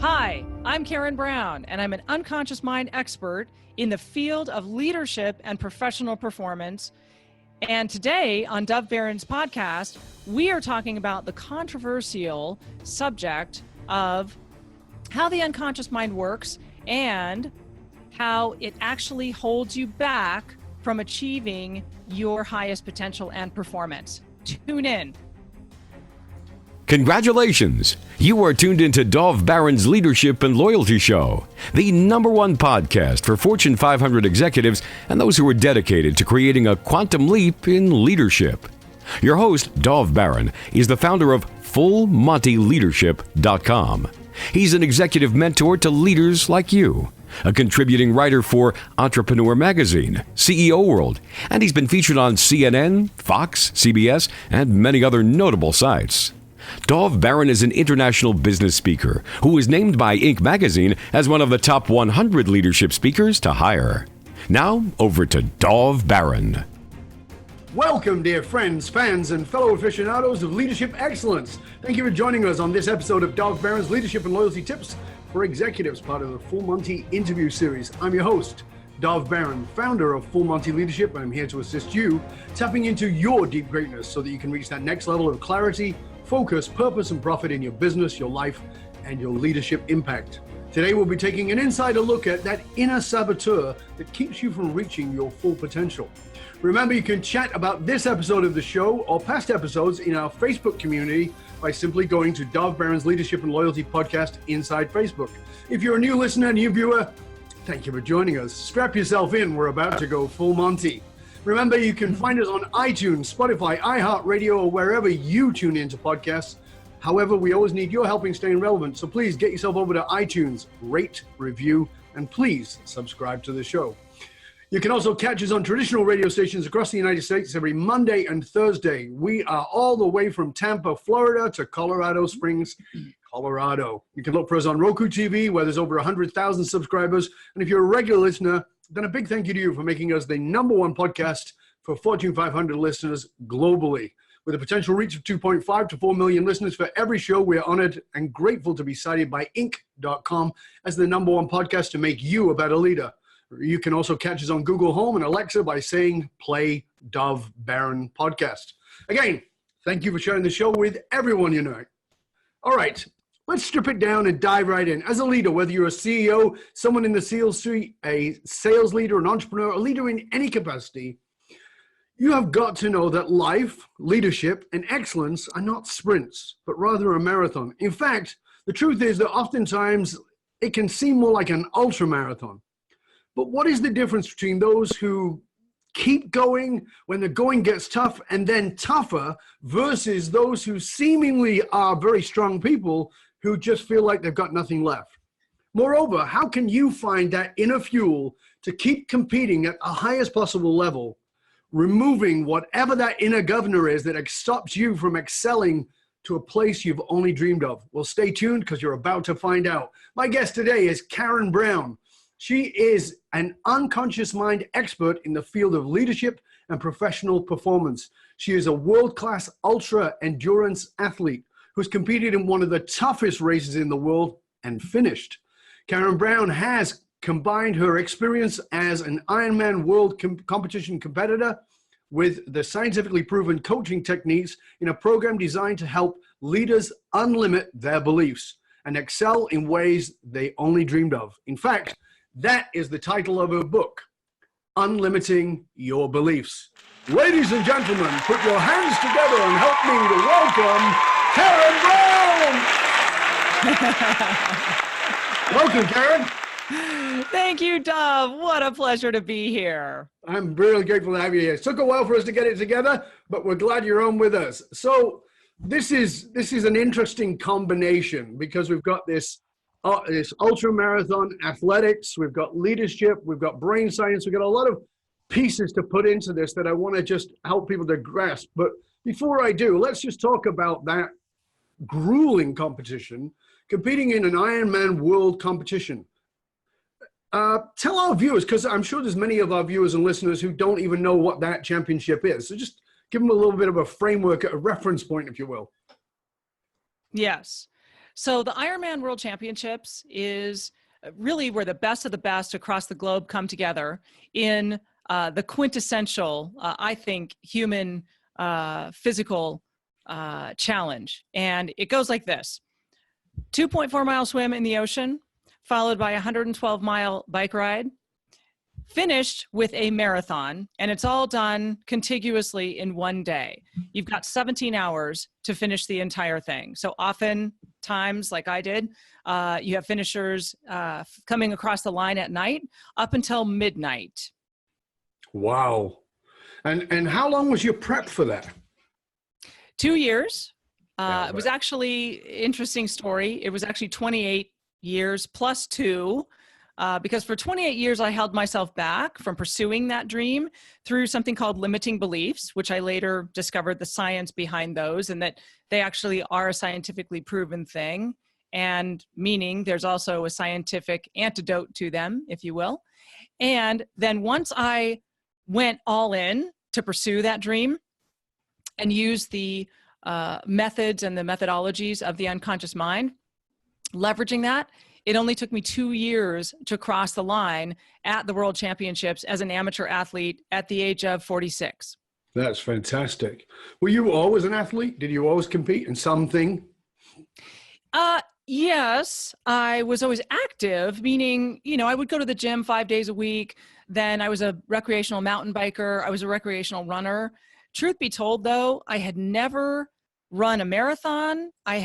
Hi, I'm Karen Brown, and I'm an unconscious mind expert in the field of leadership and professional performance. And today on Dov Baron's podcast, we are talking about the controversial subject of how the unconscious mind works and how it actually holds you back from achieving your highest potential and performance. Tune in. Congratulations! You are tuned into Dov Baron's Leadership and Loyalty Show, the #1 podcast for Fortune 500 executives and those who are dedicated to creating a quantum leap in leadership. Your host, Dov Baron, is the founder of FullMontyLeadership.com. He's an executive mentor to leaders like you, a contributing writer for Entrepreneur Magazine, CEO World, and he's been featured on CNN, Fox, CBS, and many other notable sites. Dov Baron is an international business speaker who was named by Inc. magazine as one of the top 100 leadership speakers to hire. Now, over to Dov Baron. Welcome, dear friends, fans, and fellow aficionados of leadership excellence. Thank you for joining us on this episode of Dov Baron's Leadership and Loyalty Tips for Executives, part of the Full Monty interview series. I'm your host, Dov Baron, founder of Full Monty Leadership, and I'm here to assist you tapping into your deep greatness so that you can reach that next level of clarity, focus, purpose, and profit in your business, your life, and your leadership impact. Today, we'll be taking an insider look at that inner saboteur that keeps you from reaching your full potential. Remember, you can chat about this episode of the show or past episodes in our Facebook community by simply going to Dov Baron's Leadership and Loyalty Podcast inside Facebook. If you're a new listener, new viewer, thank you for joining us. Strap yourself in. We're about to go full Monty. Remember, you can find us on iTunes, Spotify, iHeartRadio, or wherever you tune into podcasts. However, we always need your help in staying relevant. So please get yourself over to iTunes, rate, review, and please subscribe to the show. You can also catch us on traditional radio stations across the United States every Monday and Thursday. We are all the way from Tampa, Florida to Colorado Springs, Colorado. You can look for us on Roku TV, where there's over 100,000 subscribers. And if you're a regular listener, then a big thank you to you for making us the #1 podcast for Fortune 500 listeners globally. With a potential reach of 2.5 to 4 million listeners for every show, we are honored and grateful to be cited by Inc.com as the #1 podcast to make you a better leader. You can also catch us on Google Home and Alexa by saying, play Dov Baron podcast. Again, thank you for sharing the show with everyone you know. All right. Let's strip it down and dive right in. As a leader, whether you're a CEO, someone in the sales suite, a sales leader, an entrepreneur, a leader in any capacity, you have got to know that life, leadership, and excellence are not sprints, but rather a marathon. In fact, the truth is that oftentimes it can seem more like an ultra marathon. But what is the difference between those who keep going when the going gets tough and then tougher versus those who seemingly are very strong people who just feel like they've got nothing left? Moreover, how can you find that inner fuel to keep competing at the highest possible level, removing whatever that inner governor is that stops you from excelling to a place you've only dreamed of? Well, stay tuned because you're about to find out. My guest today is Karen Brown. She is an unconscious mind expert in the field of leadership and professional performance. She is a world-class ultra endurance athlete who's competed in one of the toughest races in the world and finished. Karen Brown has combined her experience as an Ironman world competition competitor with the scientifically proven coaching techniques in a program designed to help leaders unlimit their beliefs and excel in ways they only dreamed of. In fact, that is the title of her book, Unlimiting Your Beliefs. Ladies and gentlemen, put your hands together and help me to welcome Karen Brown! Welcome, Karen. Thank you, Dov. What a pleasure to be here. I'm really grateful to have you here. It took a while for us to get it together, but we're glad you're on with us. So this is an interesting combination because we've got this ultra marathon athletics, we've got leadership, we've got brain science, we've got a lot of pieces to put into this that I want to just help people to grasp. But before I do, let's just talk about that grueling competition, competing in an Ironman world competition. Tell our viewers, because I'm sure there's many of our viewers and listeners who don't even know what that championship is. So just give them a little bit of a framework, a reference point, if you will. Yes. So the Ironman World Championships is really where the best of the best across the globe come together in the quintessential, I think, human physical challenge. And it goes like this: 2.4-mile swim in the ocean, followed by a 112-mile bike ride, finished with a marathon, and it's all done contiguously in one day. You've got 17 hours to finish the entire thing. So often times, like I did, you have finishers coming across the line at night up until midnight. Wow. And how long was your prep for that? 2 years. Yeah, It was actually interesting story. It was actually 28 years plus 2. Because for 28 years, I held myself back from pursuing that dream through something called limiting beliefs, which I later discovered the science behind those, and that they actually are a scientifically proven thing, and meaning there's also a scientific antidote to them, if you will. And then once I went all in to pursue that dream and use the methods and the methodologies of the unconscious mind, leveraging that, it only took me 2 years to cross the line at the World Championships as an amateur athlete at the age of 46. That's fantastic. Were you always an athlete? Did you always compete in something? Yes, I was always active, meaning, I would go to the gym 5 days a week. Then I was a recreational mountain biker. I was a recreational runner. Truth be told, though, I had never run a marathon. I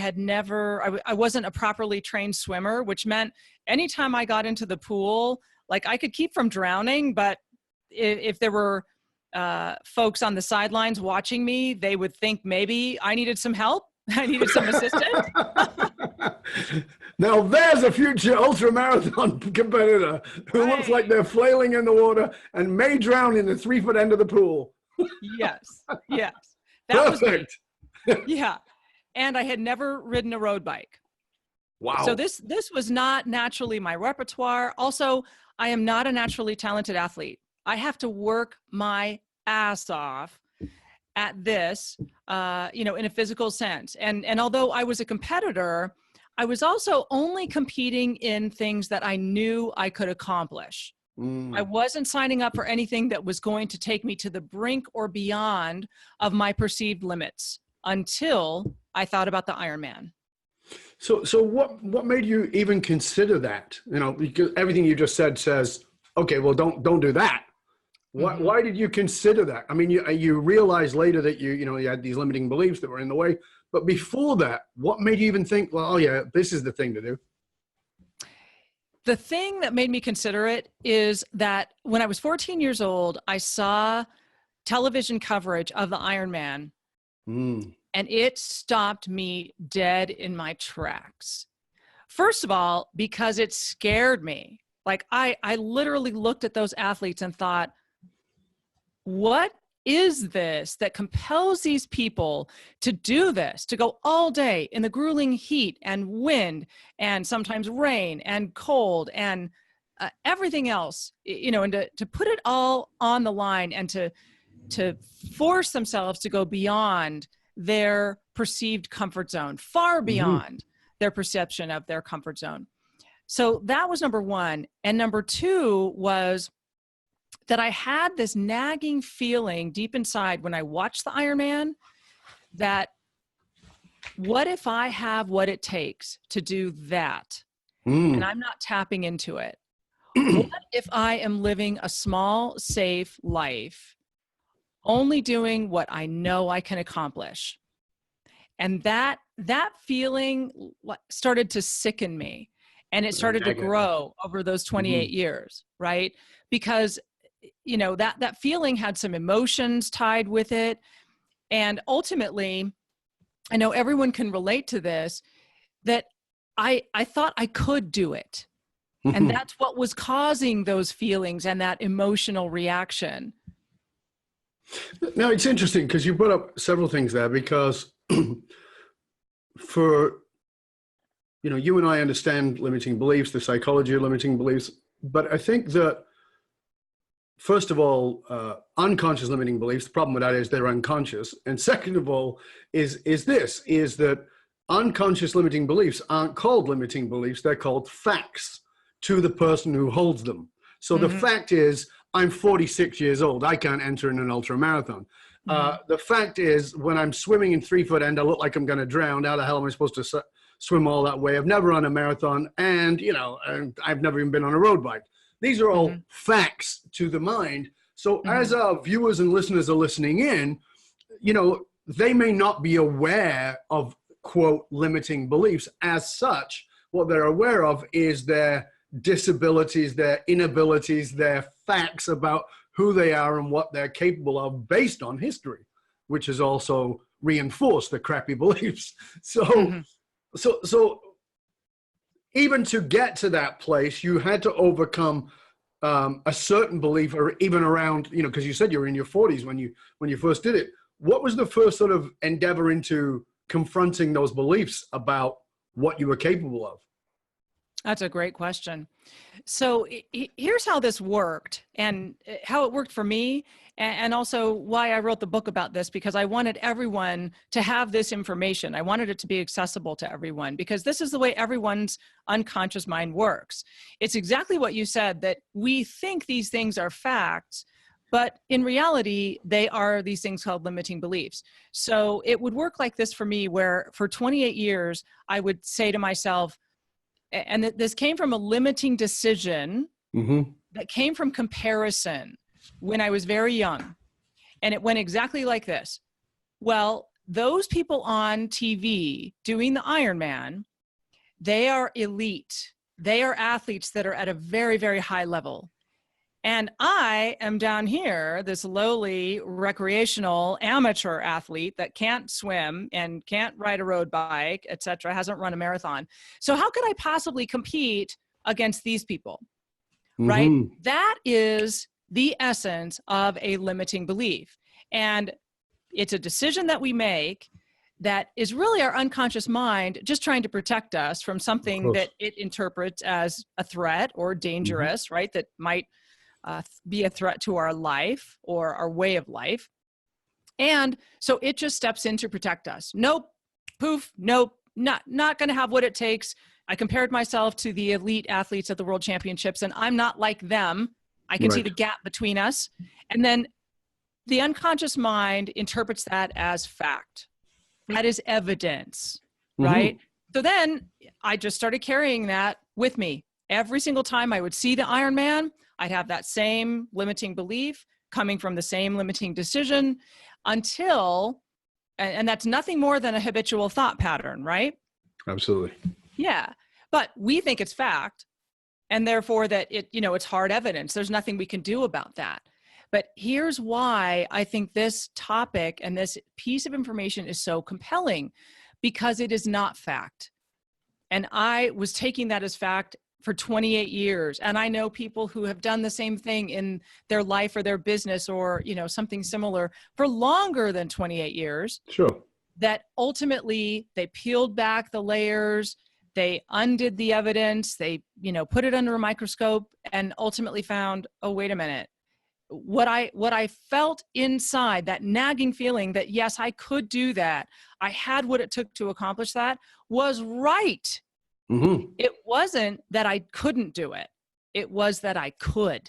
wasn't a properly trained swimmer, which meant anytime I got into the pool, like I could keep from drowning, but if there were folks on the sidelines watching me, they would think maybe I needed some help. I needed some assistance. Now there's a future ultra marathon competitor who looks like they're flailing in the water and may drown in the 3-foot end of the pool. Yes. That Perfect. was me. Yeah. And I had never ridden a road bike. Wow. So this was not naturally my repertoire. Also, I am not a naturally talented athlete. I have to work my ass off at this, in a physical sense. And although I was a competitor, I was also only competing in things that I knew I could accomplish. I wasn't signing up for anything that was going to take me to the brink or beyond of my perceived limits until I thought about the Ironman. So what made you even consider that? Because everything you just said says, okay, well, don't do that. Why did you consider that? I mean, you realized later that you had these limiting beliefs that were in the way, but before that, what made you even think, well, oh yeah, this is the thing to do? The thing that made me consider it is that when I was 14 years old, I saw television coverage of the Ironman, and it stopped me dead in my tracks. First of all, because it scared me. Like I literally looked at those athletes and thought, what is this that compels these people to do this, to go all day in the grueling heat and wind and sometimes rain and cold and everything else, and to put it all on the line and to force themselves to go beyond their perceived comfort zone, far beyond their perception of their comfort zone. So that was number one. And number two was that I had this nagging feeling deep inside when I watched the Ironman that what if I have what it takes to do that and I'm not tapping into it? What if I am living a small, safe life, only doing what I know I can accomplish? And that feeling started to sicken me, and it started to grow over those 28 years, right? Because that feeling had some emotions tied with it. And ultimately, I know everyone can relate to this, that I thought I could do it. And that's what was causing those feelings and that emotional reaction. Now, it's interesting because you brought up several things there, because for, you and I understand limiting beliefs, the psychology of limiting beliefs, but I think that first of all, unconscious limiting beliefs, the problem with that is they're unconscious. And second of all, is that unconscious limiting beliefs aren't called limiting beliefs. They're called facts to the person who holds them. So the fact is, I'm 46 years old. I can't enter in an ultra marathon. The fact is, when I'm swimming in 3-foot end, I look like I'm going to drown. How the hell am I supposed to swim all that way? I've never run a marathon, and I've never even been on a road bike. These are all facts to the mind. So as our viewers and listeners are listening in, they may not be aware of, quote, limiting beliefs as such. What they're aware of is their disabilities, their inabilities, their facts about who they are and what they're capable of based on history, which has also reinforced the crappy beliefs. So even to get to that place, you had to overcome a certain belief, or even around, because you said you were in your 40s when you first did it. What was the first sort of endeavor into confronting those beliefs about what you were capable of? That's a great question. So here's how this worked, and how it worked for me, and also why I wrote the book about this, because I wanted everyone to have this information. I wanted it to be accessible to everyone, because this is the way everyone's unconscious mind works. It's exactly what you said, that we think these things are facts, but in reality, they are these things called limiting beliefs. So it would work like this for me, where for 28 years, I would say to myself, and this came from a limiting decision that came from comparison when I was very young. And it went exactly like this. Well, those people on TV doing the Ironman, they are elite. They are athletes that are at a very, very high level. And I am down here, this lowly recreational amateur athlete that can't swim and can't ride a road bike, et cetera, hasn't run a marathon. So how could I possibly compete against these people, right? That is the essence of a limiting belief. And it's a decision that we make that is really our unconscious mind just trying to protect us from something that it interprets as a threat or dangerous, right? That might be a threat to our life or our way of life. And so it just steps in to protect us. Nope, poof, nope, not going to have what it takes. I compared myself to the elite athletes at the World Championships, and I'm not like them. I can see the gap between us. And then the unconscious mind interprets that as fact. That is evidence, right? So then I just started carrying that with me. Every single time I would see the Ironman, I'd have that same limiting belief coming from the same limiting decision until, and that's nothing more than a habitual thought pattern, right? Absolutely. Yeah. But we think it's fact, and therefore that it's hard evidence. There's nothing we can do about that. But here's why I think this topic and this piece of information is so compelling, because it is not fact. And I was taking that as fact for 28 years. And I know people who have done the same thing in their life or their business or, something similar for longer than 28 years. Sure. That ultimately they peeled back the layers, they undid the evidence, they, put it under a microscope and ultimately found, oh, wait a minute. What I felt inside, that nagging feeling that, yes, I could do that, I had what it took to accomplish that, was right. It wasn't that I couldn't do it. It was that I could.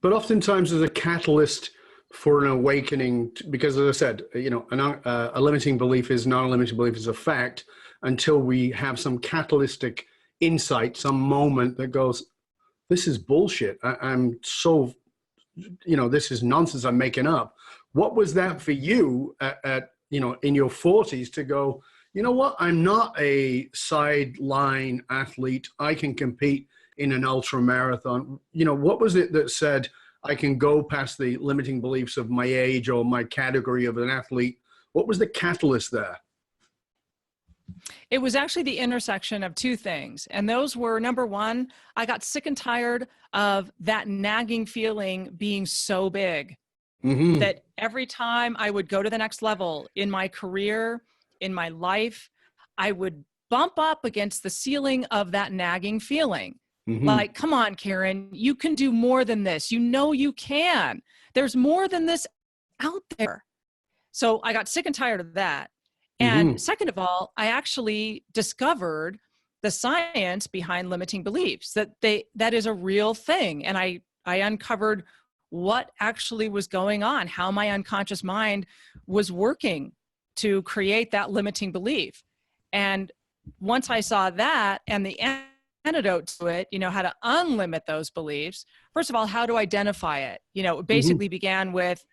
But oftentimes there's a catalyst for an awakening, because as I said, a limiting belief is not a limiting belief, is a fact, until we have some catalytic insight, some moment that goes, this is bullshit. I'm so, this is nonsense I'm making up. What was that for you at in your 40s to go, you know what, I'm not a sideline athlete. I can compete in an ultra marathon. What was it that said I can go past the limiting beliefs of my age or my category of an athlete? What was the catalyst there? It was actually the intersection of two things. And those were, number one, I got sick and tired of that nagging feeling being so big that every time I would go to the next level in my career, in my life, I would bump up against the ceiling of that nagging feeling. Like, come on, Karen, you can do more than this. You can. There's more than this out there. So I got sick and tired of that. And second of all, I actually discovered the science behind limiting beliefs, that is a real thing. And I uncovered what actually was going on, how my unconscious mind was working to create that limiting belief. And once I saw that and the antidote to it, how to unlimit those beliefs, first of all, how to identify it, it basically began with,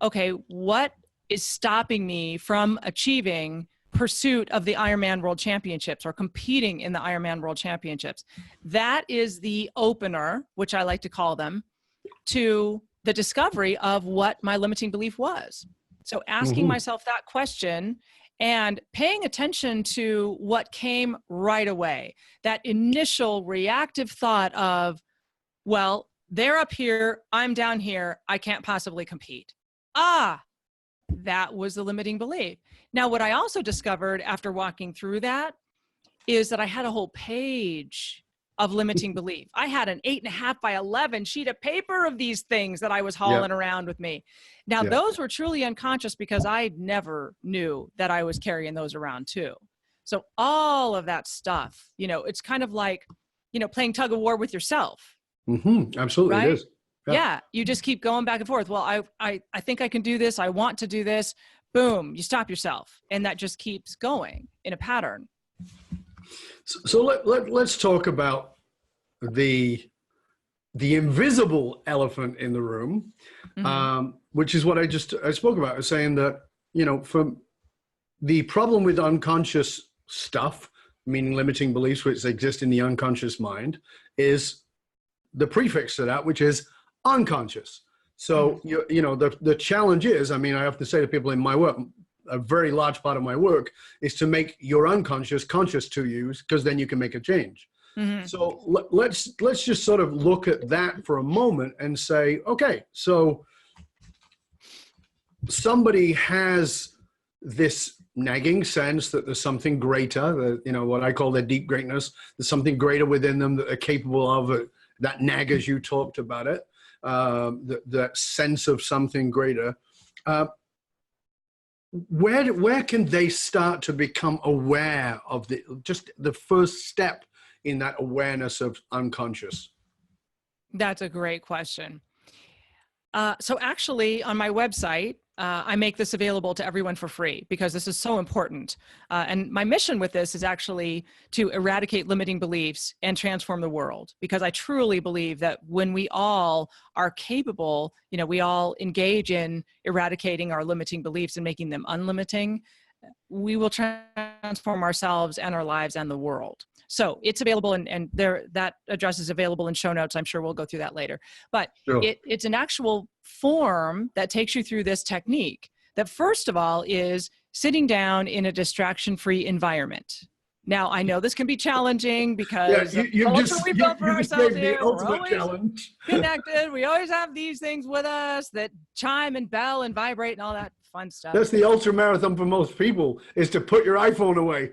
okay, what is stopping me from achieving pursuit of the Ironman World Championships or competing in the Ironman World Championships? That is the opener, which I like to call them, to the discovery of what my limiting belief was. So asking myself that question and paying attention to what came right away, that initial reactive thought of, well, they're up here, I'm down here, I can't possibly compete. That was the limiting belief. Now, what I also discovered after walking through that is that I had a whole page of limiting belief. I had an 8.5 by 11 sheet of paper of these things that I was hauling around with me. Now, those were truly unconscious because I never knew that I was carrying those around too. So all of that stuff, it's kind of like, playing tug of war with yourself. Absolutely, right? it is. Yeah, you just keep going back and forth. Well, I think I can do this. I want to do this. Boom, you stop yourself. And that just keeps going in a pattern. So let's talk about the invisible elephant in the room, which is what I spoke about. I was saying that, from the problem with unconscious stuff, meaning limiting beliefs which exist in the unconscious mind, is the prefix to that, which is unconscious. So, the challenge is, I have to say to people in my work, a very large part of my work is to make your unconscious conscious to you, because then you can make a change. So let's just sort of look at that for a moment and say, okay, so somebody has this nagging sense that there's something greater, what I call their deep greatness. There's something greater within them that they're capable of, that nag as you talked about it, that sense of something greater. Where can they start to become aware of the first step in that awareness of unconscious? That's a great question. So actually on my website, I make this available to everyone for free because this is so important. And my mission with this is actually to eradicate limiting beliefs and transform the world, because I truly believe that when we all are capable, we all engage in eradicating our limiting beliefs and making them unlimiting, we will transform ourselves and our lives and the world. So it's available, and that address is available in show notes. I'm sure we'll go through that later. But sure. It's an actual form that takes you through this technique that, first of all, is sitting down in a distraction-free environment. Now, I know this can be challenging because you just gave the ultimate challenge. Connected. We always have these things with us that chime and bell and vibrate and all that fun stuff. That's the ultra marathon for most people, is to put your iPhone away.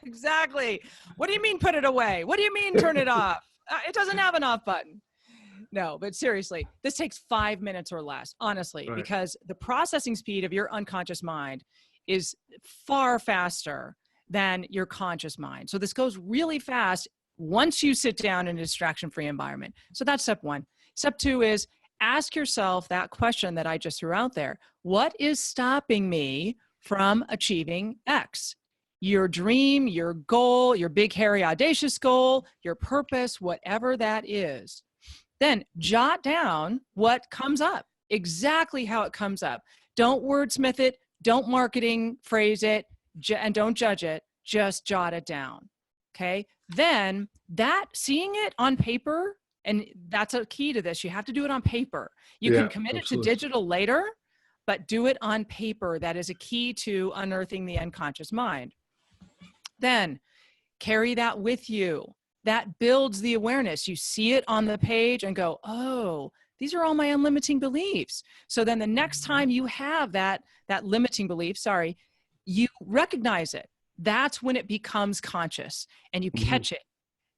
Exactly. What do you mean put it away? What do you mean turn it off? It doesn't have an off button. No, but seriously, this takes 5 minutes or less, honestly, right, because the processing speed of your unconscious mind is far faster than your conscious mind. So this goes really fast once you sit down in a distraction-free environment. So that's step one. Step two is ask yourself that question that I just threw out there. What is stopping me from achieving X? Your dream, your goal, your big, hairy, audacious goal, your purpose, whatever that is. Then jot down what comes up, exactly how it comes up. Don't wordsmith it, don't marketing phrase it, and don't judge it, just jot it down, okay? Then seeing it on paper, and that's a key to this, you have to do it on paper. You can commit it to digital later, but do it on paper. That is a key to unearthing the unconscious mind. Then carry that with you. That builds the awareness. You see it on the page and go, oh, these are all my unlimiting beliefs. So then the next time you have that limiting belief, you recognize it. That's when it becomes conscious and you catch it.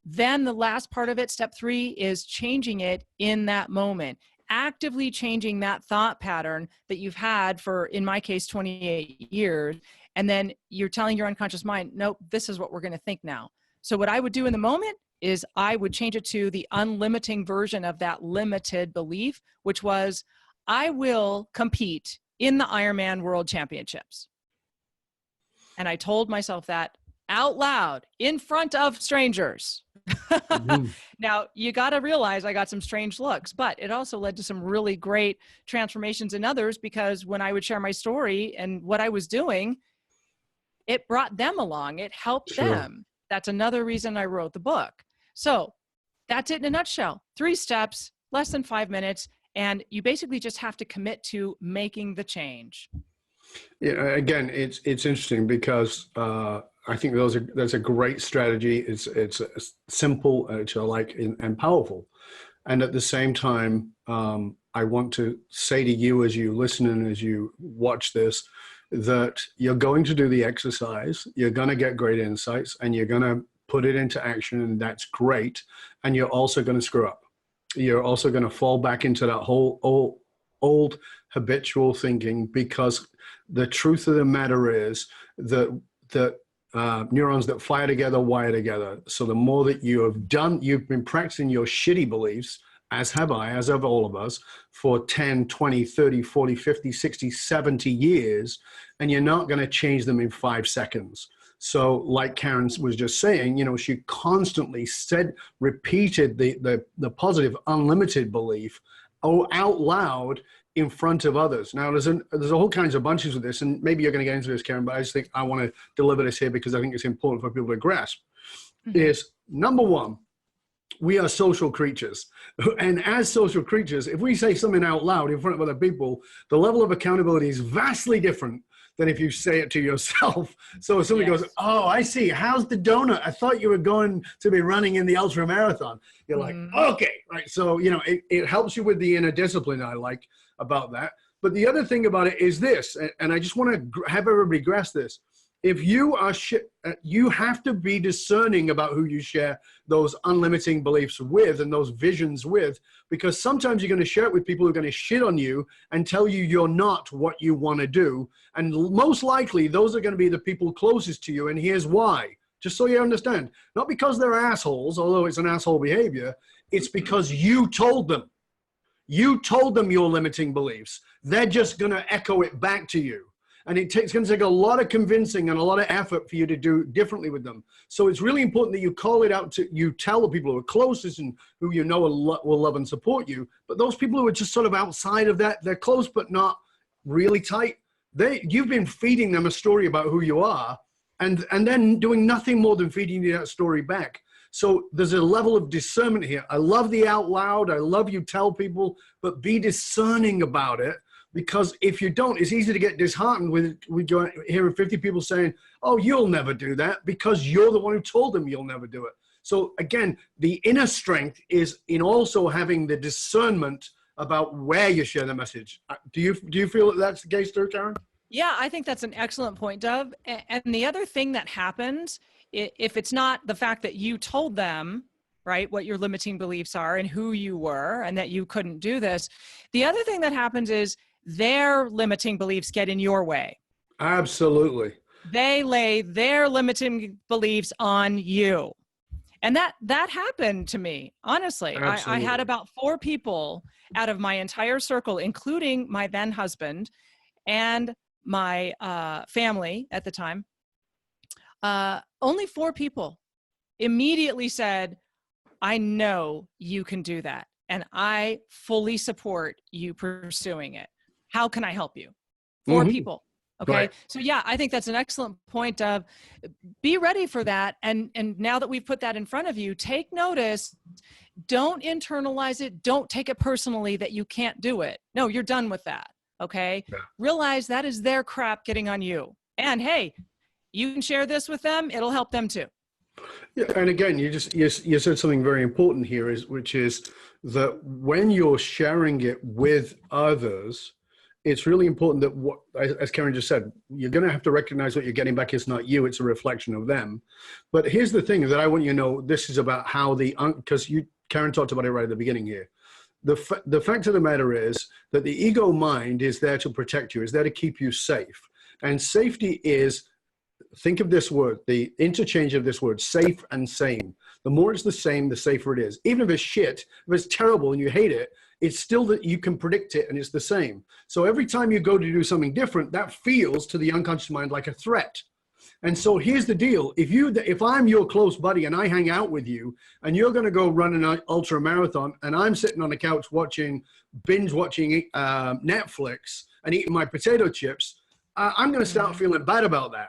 Then the last part of it, step 3, is changing it in that moment. actively changing that thought pattern that you've had for, in my case, 28 years. And then you're telling your unconscious mind, nope, this is what we're going to think now. So what I would do in the moment is I would change it to the unlimiting version of that limited belief, which was, I will compete in the Ironman World Championships. And I told myself that out loud in front of strangers. Now, you got to realize I got some strange looks, but it also led to some really great transformations in others, because when I would share my story and what I was doing, it brought them along. It helped them. That's another reason I wrote the book. So that's it in a nutshell. 3 steps, less than 5 minutes. And you basically just have to commit to making the change. Yeah, again, it's interesting because I think that's a great strategy. It's simple, childlike, and powerful. And at the same time, I want to say to you as you listen and as you watch this, that you're going to do the exercise, you're going to get great insights, and you're going to put it into action, and that's great. And you're also going to screw up. You're also going to fall back into that whole old habitual thinking, because the truth of the matter is that neurons that fire together wire together. So the more that you've been practicing your shitty beliefs, as have I, as have all of us, for 10, 20, 30, 40, 50, 60, 70 years, and you're not going to change them in 5 seconds. So like Karen was just saying, she constantly repeated the positive unlimited belief out loud in front of others. Now, there's a whole kinds of bunches of this, and maybe you're going to get into this, Karen, but I just think I want to deliver this here because I think it's important for people to grasp. Is number one, we are social creatures. And as social creatures, if we say something out loud in front of other people, the level of accountability is vastly different than if you say it to yourself. So if somebody goes, oh, I see, how's the donut? I thought you were going to be running in the ultra marathon. You're like, okay, right. So, it helps you with the inner discipline I like about that. But the other thing about it is this, and I just want to have everybody grasp this. If you are, you have to be discerning about who you share those unlimiting beliefs with and those visions with, because sometimes you're going to share it with people who are going to shit on you and tell you you're not what you want to do. And most likely those are going to be the people closest to you. And here's why, just so you understand, not because they're assholes, although it's an asshole behavior, it's because you told them. You told them your limiting beliefs. They're just going to echo it back to you. And it's going to take a lot of convincing and a lot of effort for you to do differently with them. So it's really important that you call it out, you tell the people who are closest and who you know will love and support you. But those people who are just sort of outside of that, they're close but not really tight. You've been feeding them a story about who you are, and then doing nothing more than feeding you that story back. So there's a level of discernment here. I love the out loud. I love you tell people, but be discerning about it. Because if you don't, it's easy to get disheartened with hearing 50 people saying, oh, you'll never do that, because you're the one who told them you'll never do it. So again, the inner strength is in also having the discernment about where you share the message. Do you feel that that's the case too, Karen? Yeah, I think that's an excellent point, Dov. And the other thing that happens, if it's not the fact that you told them, right, what your limiting beliefs are and who you were and that you couldn't do this, the other thing that happens is their limiting beliefs get in your way. Absolutely. They lay their limiting beliefs on you. And that happened to me, honestly. I had about 4 people out of my entire circle, including my then husband and my family at the time. Only 4 people immediately said, I know you can do that, and I fully support you pursuing it. How can I help you? 4 people. Okay. Right. So yeah, I think that's an excellent point of be ready for that. And now that we've put that in front of you, take notice, don't internalize it. Don't take it personally that you can't do it. No, you're done with that. Okay. Yeah. Realize that is their crap getting on you. And hey, you can share this with them. It'll help them too. Yeah, and again, you said something very important here, which is that when you're sharing it with others, it's really important that as Karen just said, you're going to have to recognize what you're getting back is not you, it's a reflection of them. But here's the thing that I want you to know, this is about how because Karen talked about it right at the beginning here. the fact of the matter is that the ego mind is there to protect you, is there to keep you safe. And safety is, think of this word, the interchange of this word, safe and same. The more it's the same, the safer it is. Even if it's shit, if it's terrible and you hate it, it's still that you can predict it and it's the same. So every time you go to do something different, that feels to the unconscious mind like a threat. And so here's the deal. If I'm your close buddy and I hang out with you and you're going to go run an ultra marathon and I'm sitting on the couch binge watching Netflix and eating my potato chips, I'm going to start feeling bad about that.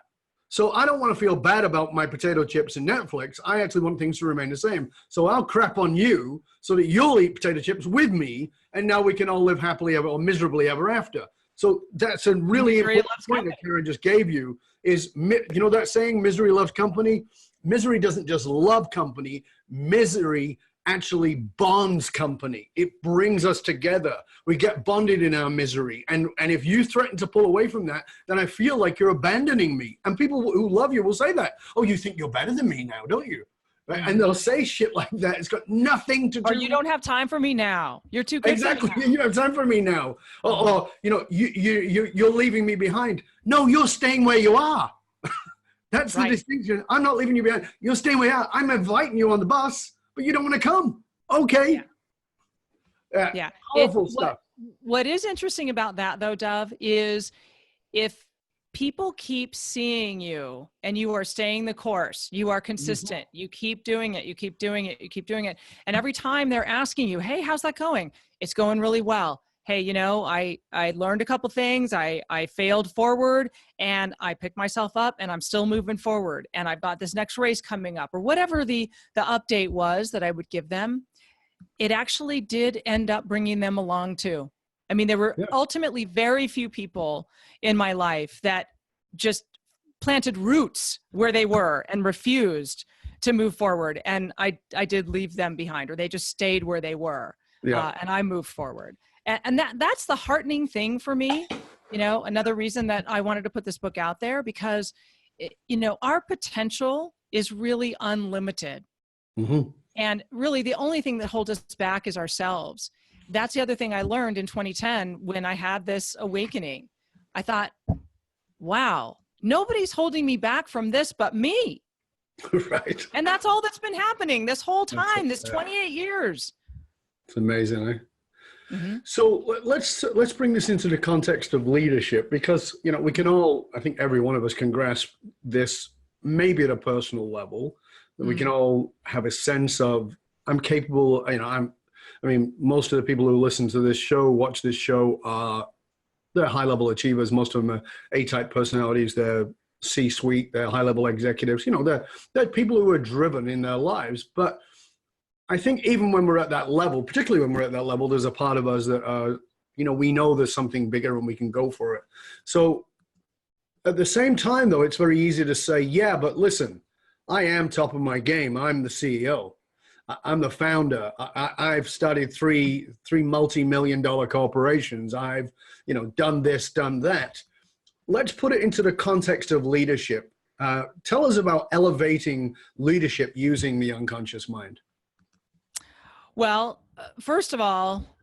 So I don't want to feel bad about my potato chips and Netflix. I actually want things to remain the same. So I'll crap on you so that you'll eat potato chips with me. And now we can all live happily ever or miserably ever after. So that's a really important point that Karen just gave you is, you know that saying, misery loves company? Misery doesn't just love company. Misery actually bonds company. It brings us together. We get bonded in our misery. And if you threaten to pull away from that, then I feel like you're abandoning me. And people who love you will say that. Oh, you think you're better than me now, don't you? Right? And they'll say shit like that. It's got nothing to do. Or you don't have time for me now. You're too good. Exactly. You don't have time for me now. Or you know, you're leaving me behind. No, you're staying where you are. That's the distinction. I'm not leaving you behind. You're staying where you are. I'm inviting you on the bus, but you don't want to come. Okay. Yeah. Powerful stuff. What is interesting about that though, Dov, is if people keep seeing you and you are staying the course, you are consistent, you keep doing it, you keep doing it, you keep doing it. And every time they're asking you, hey, how's that going? It's going really well. Hey, you know, I learned a couple things. I failed forward and I picked myself up and I'm still moving forward. And I've got this next race coming up, or whatever the update was that I would give them. It actually did end up bringing them along too. I mean, there were ultimately very few people in my life that just planted roots where they were and refused to move forward. And I did leave them behind, or they just stayed where they were. And I moved forward. And that's the heartening thing for me. You know, another reason that I wanted to put this book out there, because, you know, our potential is really unlimited. And really the only thing that holds us back is ourselves. That's the other thing I learned in 2010 when I had this awakening. I thought, wow, nobody's holding me back from this but me. Right. And that's all that's been happening this whole time, this 28 years. It's amazing, eh? So let's bring this into the context of leadership, because, you know, we can all, I think every one of us can grasp this maybe at a personal level, that we can all have a sense of, I'm capable, you know, I mean, most of the people who listen to this show, watch this show, they're high-level achievers. Most of them are A-type personalities. They're C-suite. They're high-level executives. You know, they're people who are driven in their lives. But I think even when we're at that level, particularly when we're at that level, there's a part of us that are, you know, we know there's something bigger and we can go for it. So at the same time, though, it's very easy to say, yeah, but listen, I am top of my game. I'm the CEO. I'm the founder. I've started three multi-million-dollar corporations. I've, you know, done this, done that. Let's put it into the context of leadership. Tell us about elevating leadership using the unconscious mind. Well, first of all,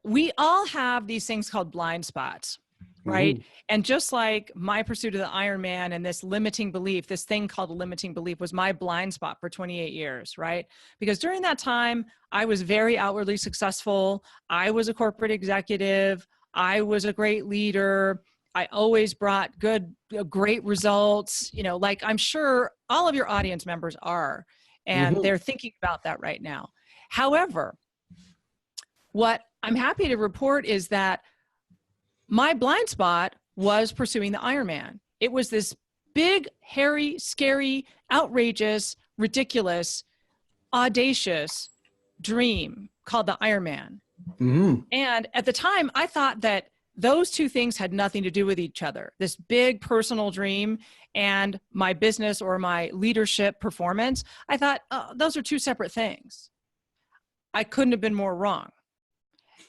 we all have these things called blind spots, right? And just like my pursuit of the Ironman and this limiting belief, this thing called a limiting belief was my blind spot for 28 years, right? Because during that time, I was very outwardly successful. I was a corporate executive. I was a great leader. I always brought great results, you know, like I'm sure all of your audience members are, and they're thinking about that right now. However, what I'm happy to report is that my blind spot was pursuing the Ironman. It was this big, hairy, scary, outrageous, ridiculous, audacious dream called the Ironman. And at the time, I thought that those two things had nothing to do with each other. This big personal dream and my business or my leadership performance, I thought, oh, those are two separate things. I couldn't have been more wrong.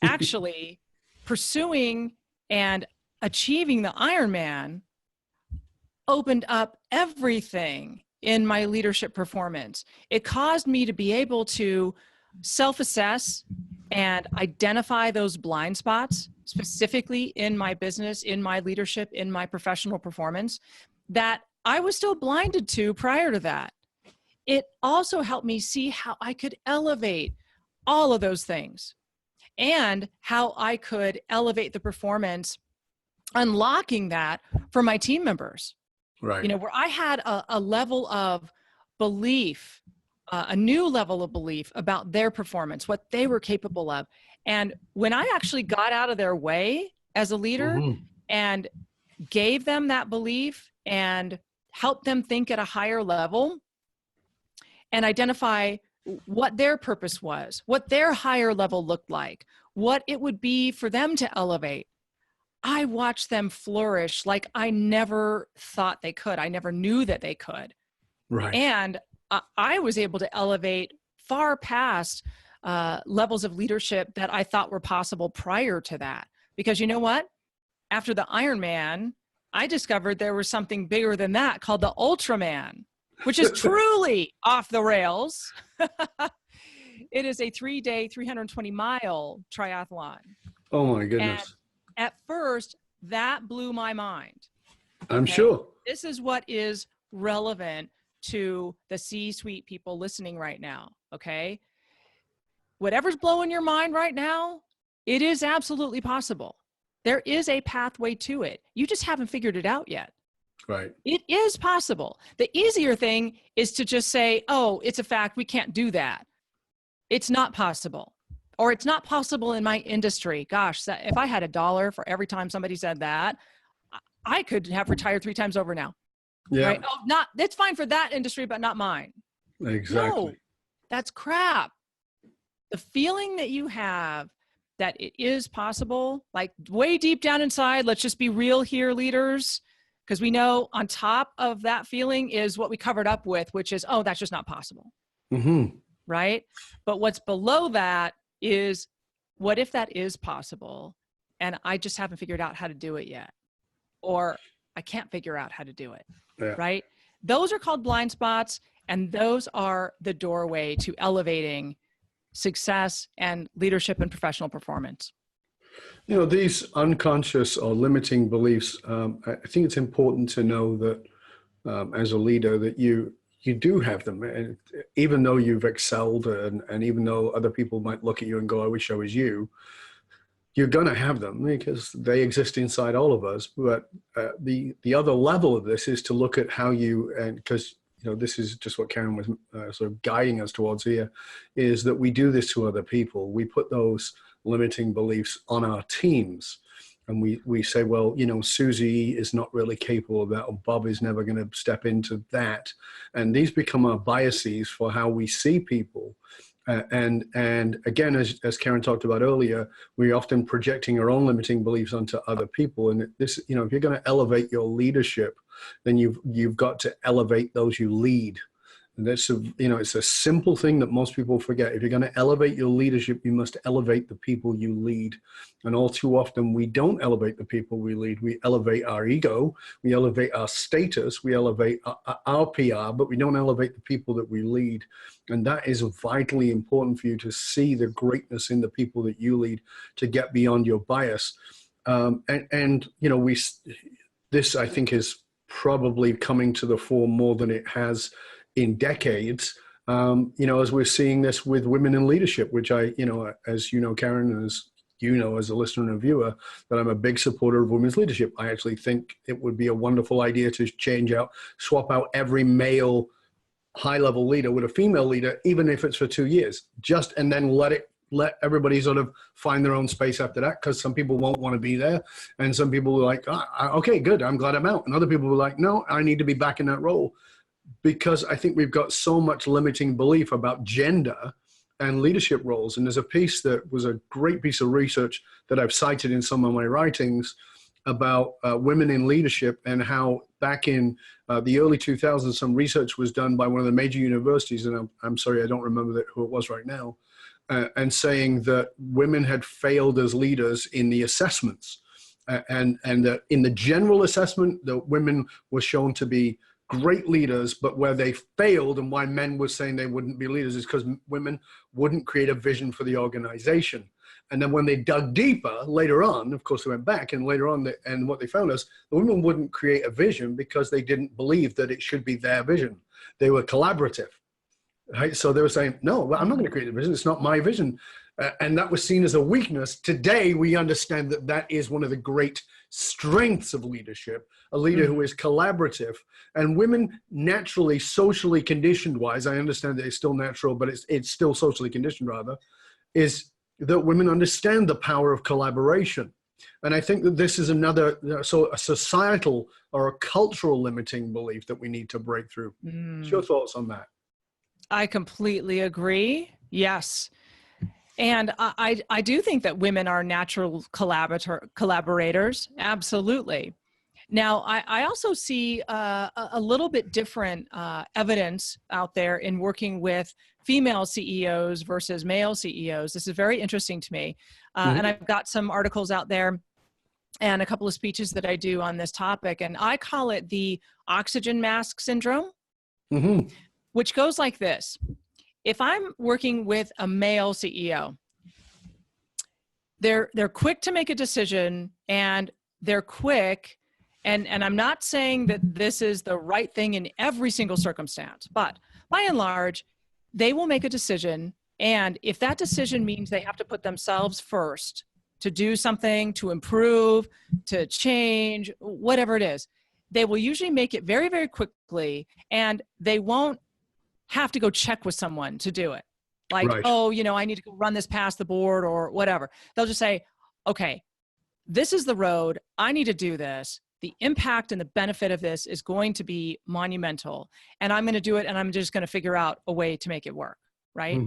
Actually, pursuing and achieving the Ironman opened up everything in my leadership performance. It caused me to be able to self-assess and identify those blind spots, specifically in my business, in my leadership, in my professional performance, that I was still blinded to prior to that. It also helped me see how I could elevate all of those things and how I could elevate the performance, unlocking that for my team members. Right. You know, where I had a level of belief, a new level of belief about their performance, what they were capable of. And when I actually got out of their way as a leader and gave them that belief and helped them think at a higher level and identify what their purpose was, what their higher level looked like, what it would be for them to elevate, I watched them flourish like I never thought they could. I never knew that they could. Right. And I was able to elevate far past levels of leadership that I thought were possible prior to that. Because you know what? After the Ironman, I discovered there was something bigger than that called the Ultraman, which is truly off the rails. It is a 3-day, 320-mile triathlon. Oh my goodness. And at first, that blew my mind. I'm sure. This is what is relevant to the C-suite people listening right now, okay? Whatever's blowing your mind right now, it is absolutely possible. There is a pathway to it. You just haven't figured it out yet. Right. It is possible. The easier thing is to just say, oh, it's a fact, we can't do that. It's not possible. Or it's not possible in my industry. Gosh, if I had $1 for every time somebody said that, I could have retired 3 times over now. Yeah. Right? Oh, it's fine for that industry, but not mine. Exactly. No, that's crap. The feeling that you have that it is possible, like way deep down inside, let's just be real here, leaders, because we know on top of that feeling is what we covered up with, which is, oh, that's just not possible. Right? But what's below that is, what if that is possible and I just haven't figured out how to do it yet? Or I can't figure out how to do it, right? Those are called blind spots, and those are the doorway to elevating success and leadership and professional performance. You know, these unconscious or limiting beliefs, I think it's important to know that as a leader that you do have them. And even though you've excelled and even though other people might look at you and go, I wish I was you, you're going to have them because they exist inside all of us. But the other level of this is to look at how you, and because, you know, this is just what Karen was sort of guiding us towards here, is that we do this to other people. We put those limiting beliefs on our teams. And we say, well, you know, Susie is not really capable of that, or Bob is never going to step into that. And these become our biases for how we see people. And again, as Karen talked about earlier, we're often projecting our own limiting beliefs onto other people. And this, you know, if you're going to elevate your leadership, then you've got to elevate those you lead. And that's it's a simple thing that most people forget. If you're going to elevate your leadership, you must elevate the people you lead. And all too often, we don't elevate the people we lead. We elevate our ego, we elevate our status, we elevate our PR, but we don't elevate the people that we lead. And that is vitally important for you to see the greatness in the people that you lead, to get beyond your bias. And you know, this I think is probably coming to the fore more than it has in decades, you know, as we're seeing this with women in leadership, which as you know, Karen, as you know, as a listener and a viewer, that I'm a big supporter of women's leadership. I actually think it would be a wonderful idea to swap out every male high-level leader with a female leader, even if it's for 2 years, and then let everybody sort of find their own space after that, because some people won't want to be there. And some people are like, okay, good, I'm glad I'm out. And other people are like, no, I need to be back in that role. Because I think we've got so much limiting belief about gender and leadership roles. And there's a piece that was a great piece of research that I've cited in some of my writings about women in leadership, and how back in the early 2000s, some research was done by one of the major universities, and I'm sorry, I don't remember who it was right now, and saying that women had failed as leaders in the assessments. And that in the general assessment, the women were shown to be great leaders, but where they failed and why men were saying they wouldn't be leaders is because women wouldn't create a vision for the organization. And then when they dug deeper later on, of course, they went back and later on, and what they found is the women wouldn't create a vision because they didn't believe that it should be their vision. They were collaborative, right? So they were saying, no, well, I'm not going to create a vision. It's not my vision. And that was seen as a weakness. Today, we understand that that is one of the great strengths of leadership, a leader who is collaborative. And women naturally, socially conditioned wise, I understand that it's still natural, but it's still socially conditioned rather, is that women understand the power of collaboration. And I think that this is another, so a societal or a cultural limiting belief that we need to break through. What's your thoughts on that? I completely agree. Yes. And I do think that women are natural collaborators. Absolutely. Now, I also see a little bit different evidence out there in working with female CEOs versus male CEOs. This is very interesting to me. And I've got some articles out there and a couple of speeches that I do on this topic. And I call it the oxygen mask syndrome, which goes like this. If I'm working with a male CEO, they're quick to make a decision, and they're quick. And I'm not saying that this is the right thing in every single circumstance, but by and large, they will make a decision. And if that decision means they have to put themselves first to do something, to improve, to change, whatever it is, they will usually make it very, very quickly. And they won't have to go check with someone to do it. Like, oh, I need to go run this past the board or whatever. They'll just say, okay, this is the road. I need to do this. The impact and the benefit of this is going to be monumental, and I'm going to do it, and I'm just going to figure out a way to make it work, right?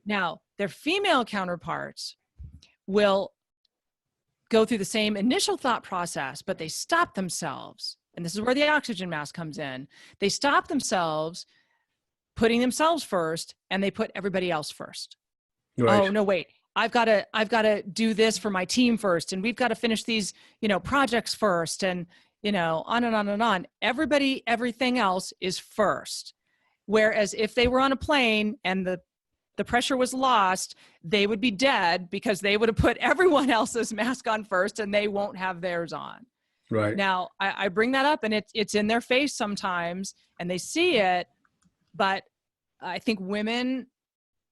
Now, their female counterparts will go through the same initial thought process, but they stop themselves. And this is where the oxygen mask comes in. They stop themselves, putting themselves first, and they put everybody else first. Oh, no, wait. I've got to do this for my team first, and we've got to finish these, projects first, and, on and on and on. Everything else is first. Whereas if they were on a plane and the pressure was lost, they would be dead because they would have put everyone else's mask on first, and they won't have theirs on. Right. Now, I bring that up, and it's in their face sometimes, and they see it, but I think women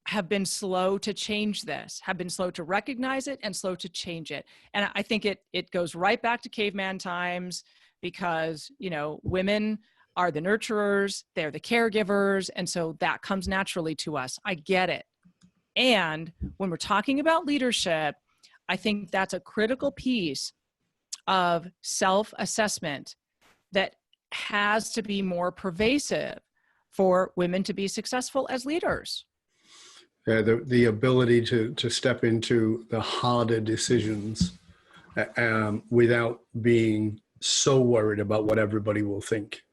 have been slow to change this, have been slow to recognize it and slow to change it. And I think it goes right back to caveman times because, women are the nurturers, they're the caregivers. And so that comes naturally to us. I get it. And when we're talking about leadership, I think that's a critical piece of self-assessment that has to be more pervasive for women to be successful as leaders. Yeah, the ability to step into the harder decisions without being so worried about what everybody will think.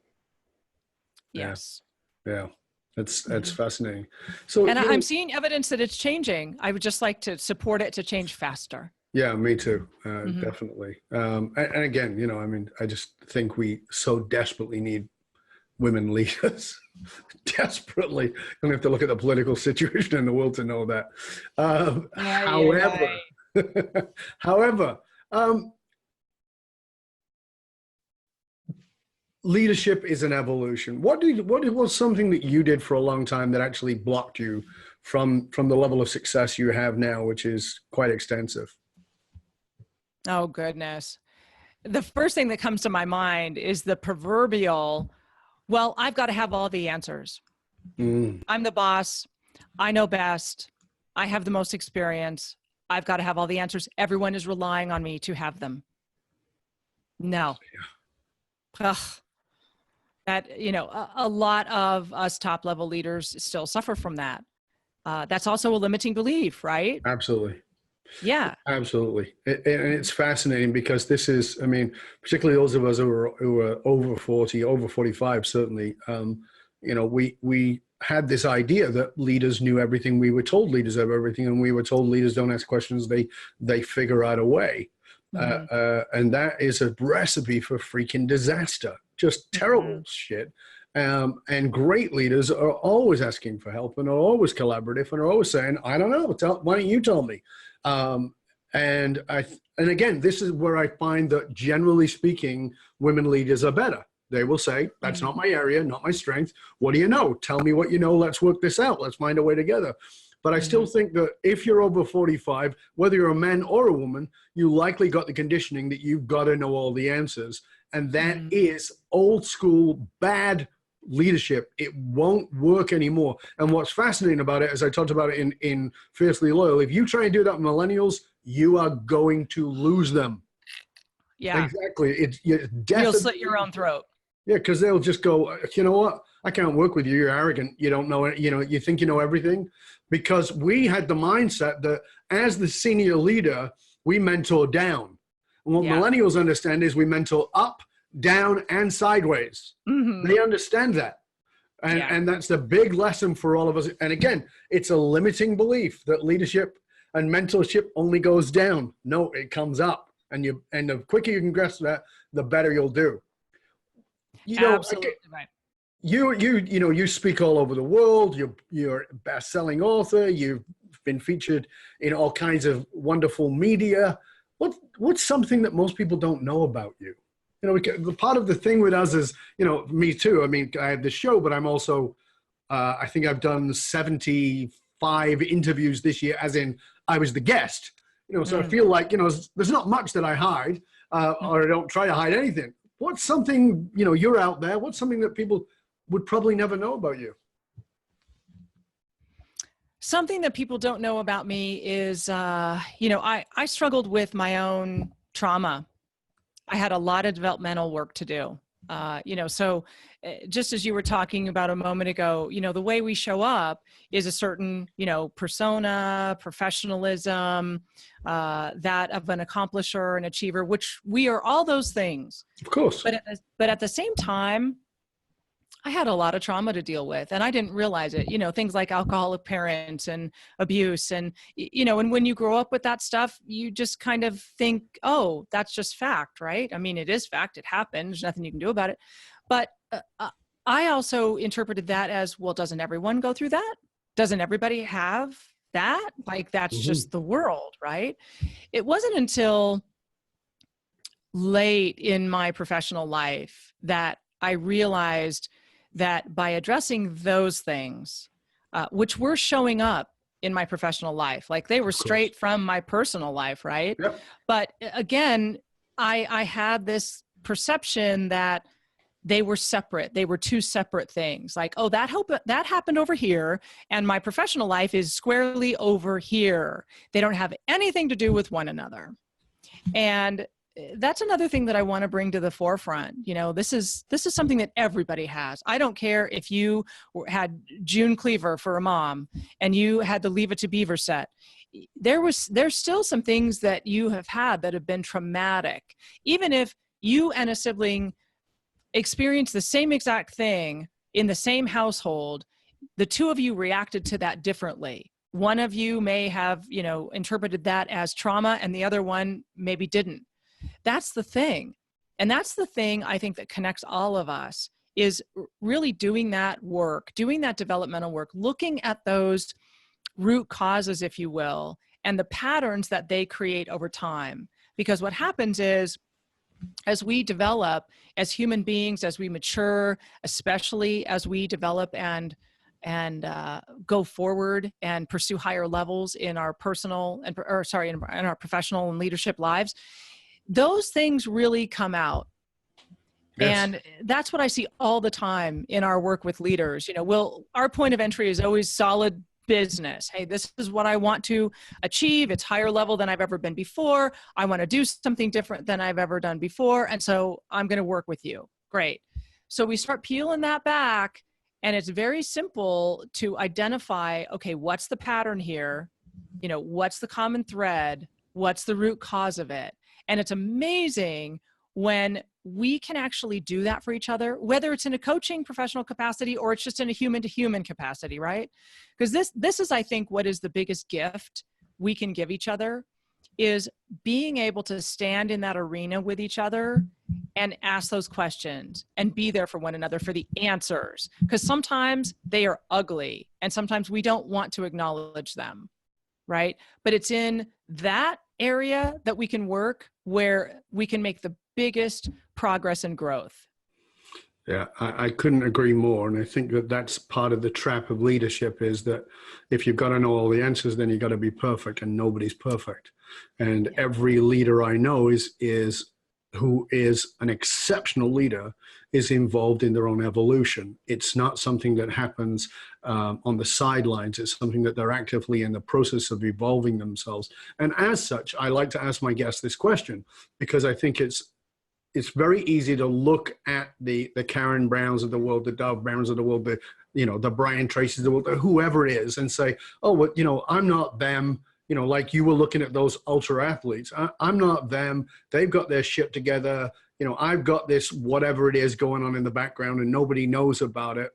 Yes. Yeah. That's fascinating. So, and I'm seeing evidence that it's changing. I would just like to support it to change faster. Yeah, me too. Definitely. And again, I just think we so desperately need women leaders. Desperately. You don't have to look at the political situation in the world to know that. However, leadership is an evolution. What was something that you did for a long time that actually blocked you from the level of success you have now, which is quite extensive? Oh, goodness. The first thing that comes to my mind is the proverbial, well, I've got to have all the answers. I'm the boss. I know best. I have the most experience. I've got to have all the answers. Everyone is relying on me to have them. No. Ugh. That, a lot of us top level leaders still suffer from that. That's also a limiting belief, right? Absolutely. Yeah. Absolutely. And it's fascinating because this is, particularly those of us who are over 40, over 45, certainly, we had this idea that leaders knew everything. We were told leaders have everything, and we were told leaders don't ask questions. They figure out a way. And that is a recipe for freaking disaster. just terrible shit. And great leaders are always asking for help and are always collaborative and are always saying, I don't know, why don't you tell me? And again, this is where I find that generally speaking, women leaders are better. They will say, that's not my area, not my strength. What do you know? Tell me what you know. Let's work this out. Let's find a way together. But I still think that if you're over 45, whether you're a man or a woman, you likely got the conditioning that you've got to know all the answers. And that is old school, bad leadership. It won't work anymore. And what's fascinating about it, as I talked about it in Fiercely Loyal, if you try and do that with millennials, you are going to lose them. Yeah, exactly. You'll slit your own throat. Yeah, because they'll just go, you know what? I can't work with you. You're arrogant. You don't know it. You know, you think you know everything. Because we had the mindset that as the senior leader, we mentor down. And what millennials understand is we mentor up, down, and sideways. They understand that. And that's the big lesson for all of us. And again, it's a limiting belief that leadership and mentorship only goes down. No, it comes up. And the quicker you can grasp that, the better you'll do. You know, absolutely right. You speak all over the world. You're a best-selling author. You've been featured in all kinds of wonderful media. What's something that most people don't know about you? You know, part of the thing with us is, you know, me too. I mean, I have the show, but I'm also, I think I've done 75 interviews this year, as in I was the guest. You know, so I feel like, you know, there's not much that I hide, or I don't try to hide anything. What's something, you know, you're out there, what's something that people would probably never know about you? Something that people don't know about me is, you know, I struggled with my own trauma. I had a lot of developmental work to do. You know, so just as you were talking about a moment ago, you know, the way we show up is a certain, you know, persona, professionalism, that of an accomplisher, an achiever, which we are all those things. Of course. But at the same time, I had a lot of trauma to deal with, and I didn't realize it. You know, things like alcoholic parents and abuse, and, you know, and when you grow up with that stuff, you just kind of think, oh, that's just fact, right? I mean, it is fact. It happened. There's nothing you can do about it. But I also interpreted that as, well, doesn't everyone go through that? Doesn't everybody have that? Like, that's just the world, right? It wasn't until late in my professional life that I realized that by addressing those things, which were showing up in my professional life, like they were straight from my personal life, right? Yep. But again, I had this perception that they were separate. They were two separate things. Like, oh, that happened over here, and my professional life is squarely over here. They don't have anything to do with one another. And that's another thing that I want to bring to the forefront. You know, this is something that everybody has. I don't care if you had June Cleaver for a mom and you had the Leave It to Beaver set. There's still some things that you have had that have been traumatic. Even if you and a sibling experienced the same exact thing in the same household, the two of you reacted to that differently. One of you may have, you know, interpreted that as trauma, and the other one maybe didn't. That's the thing. And that's the thing I think that connects all of us, is really doing that work, doing that developmental work, looking at those root causes, if you will, and the patterns that they create over time. Because what happens is, as we develop as human beings, as we mature, especially as we develop and go forward and pursue higher levels in our personal in our professional and leadership lives, those things really come out. Yes. And that's what I see all the time in our work with leaders. You know, our point of entry is always solid business. Hey, this is what I want to achieve. It's higher level than I've ever been before. I want to do something different than I've ever done before. And so I'm going to work with you. Great. So we start peeling that back, and it's very simple to identify, okay, what's the pattern here? You know, what's the common thread? What's the root cause of it? And it's amazing when we can actually do that for each other, whether it's in a coaching professional capacity or it's just in a human-to-human capacity, right? Because this is, I think, what is the biggest gift we can give each other, is being able to stand in that arena with each other and ask those questions and be there for one another for the answers. Because sometimes they are ugly and sometimes we don't want to acknowledge them, right? But it's in that area that we can work where we can make the biggest progress and growth. Yeah, I couldn't agree more. And I think that that's part of the trap of leadership, is that if you've got to know all the answers, then you've got to be perfect, and nobody's perfect. And every leader I know who is an exceptional leader is involved in their own evolution. It's not something that happens on the sidelines. It's something that they're actively in the process of evolving themselves. And as such, I like to ask my guests this question, because I think it's very easy to look at the Karen Browns of the world, the Dov Barons of the world, the Brian Tracy's of the world, whoever it is, and say, oh, well, I'm not them. Like you were looking at those ultra athletes. I'm not them. They've got their shit together. I've got this whatever it is going on in the background and nobody knows about it.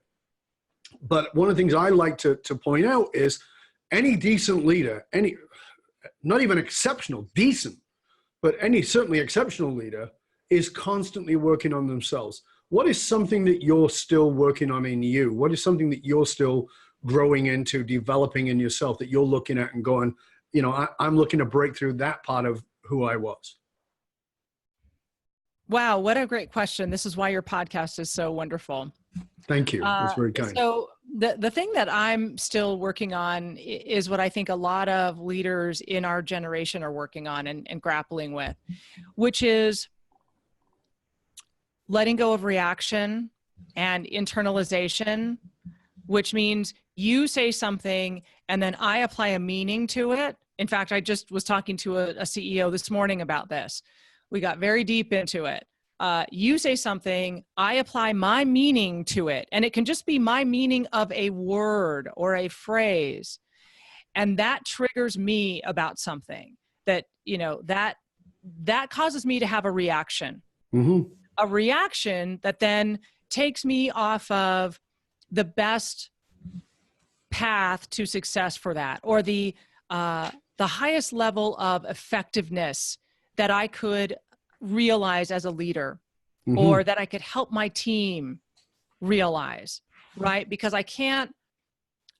But one of the things I like to point out is any decent leader, not even exceptional, decent, but any certainly exceptional leader is constantly working on themselves. What is something that you're still working on in you? What is something that you're still growing into, developing in yourself, that you're looking at and going, I'm looking to break through that part of who I was? Wow, what a great question. This is why your podcast is so wonderful. Thank you. That's very kind. So the thing that I'm still working on is what I think a lot of leaders in our generation are working on and grappling with, which is letting go of reaction and internalization, which means you say something and then I apply a meaning to it. In fact, I just was talking to a CEO this morning about this. We got very deep into it. You say something, I apply my meaning to it. And it can just be my meaning of a word or a phrase. And that triggers me about something that causes me to have a reaction. Mm-hmm. A reaction that then takes me off of the best path to success for that, or the highest level of effectiveness that I could realize as a leader, mm-hmm. or that I could help my team realize, right? Because I can't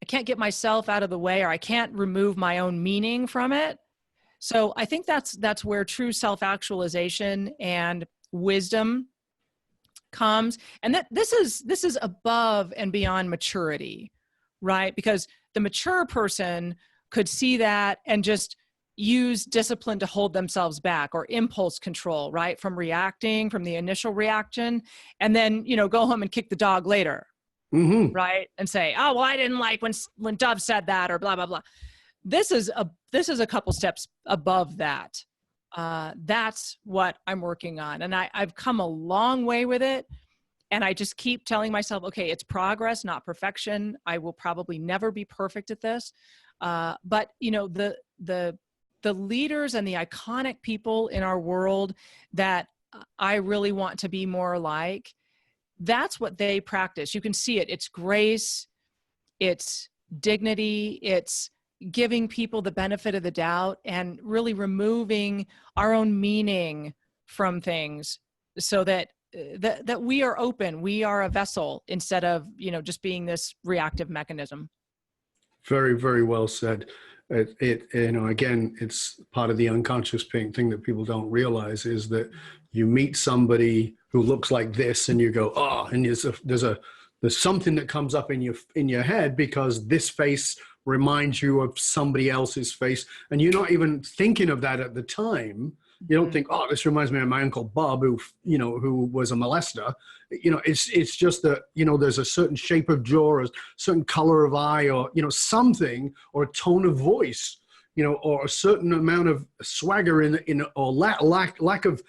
get myself out of the way, or I can't remove my own meaning from it. So I think that's where true self-actualization and wisdom comes. And that this is above and beyond maturity, right? Because the mature person could see that and just use discipline to hold themselves back, or impulse control, right? From the initial reaction, and then, go home and kick the dog later, mm-hmm. right? And say, oh, well, I didn't like when Dov said that, or blah, blah, blah. This is a couple steps above that. That's what I'm working on. And I've come a long way with it. And I just keep telling myself, okay, it's progress, not perfection. I will probably never be perfect at this. But the leaders and the iconic people in our world that I really want to be more like, that's what they practice. You can see it. It's grace, it's dignity, it's giving people the benefit of the doubt, and really removing our own meaning from things, so that we are open, we are a vessel, instead of just being this reactive mechanism. Very, very well said. Again, it's part of the unconscious thing that people don't realize, is that you meet somebody who looks like this and you go, oh, and there's something that comes up in your head because this face reminds you of somebody else's face, and you're not even thinking of that at the time. You don't think, oh, this reminds me of my Uncle Bob, who was a molester. It's just that, there's a certain shape of jaw, or a certain color of eye, or, something, or a tone of voice, or a certain amount of swagger or lack of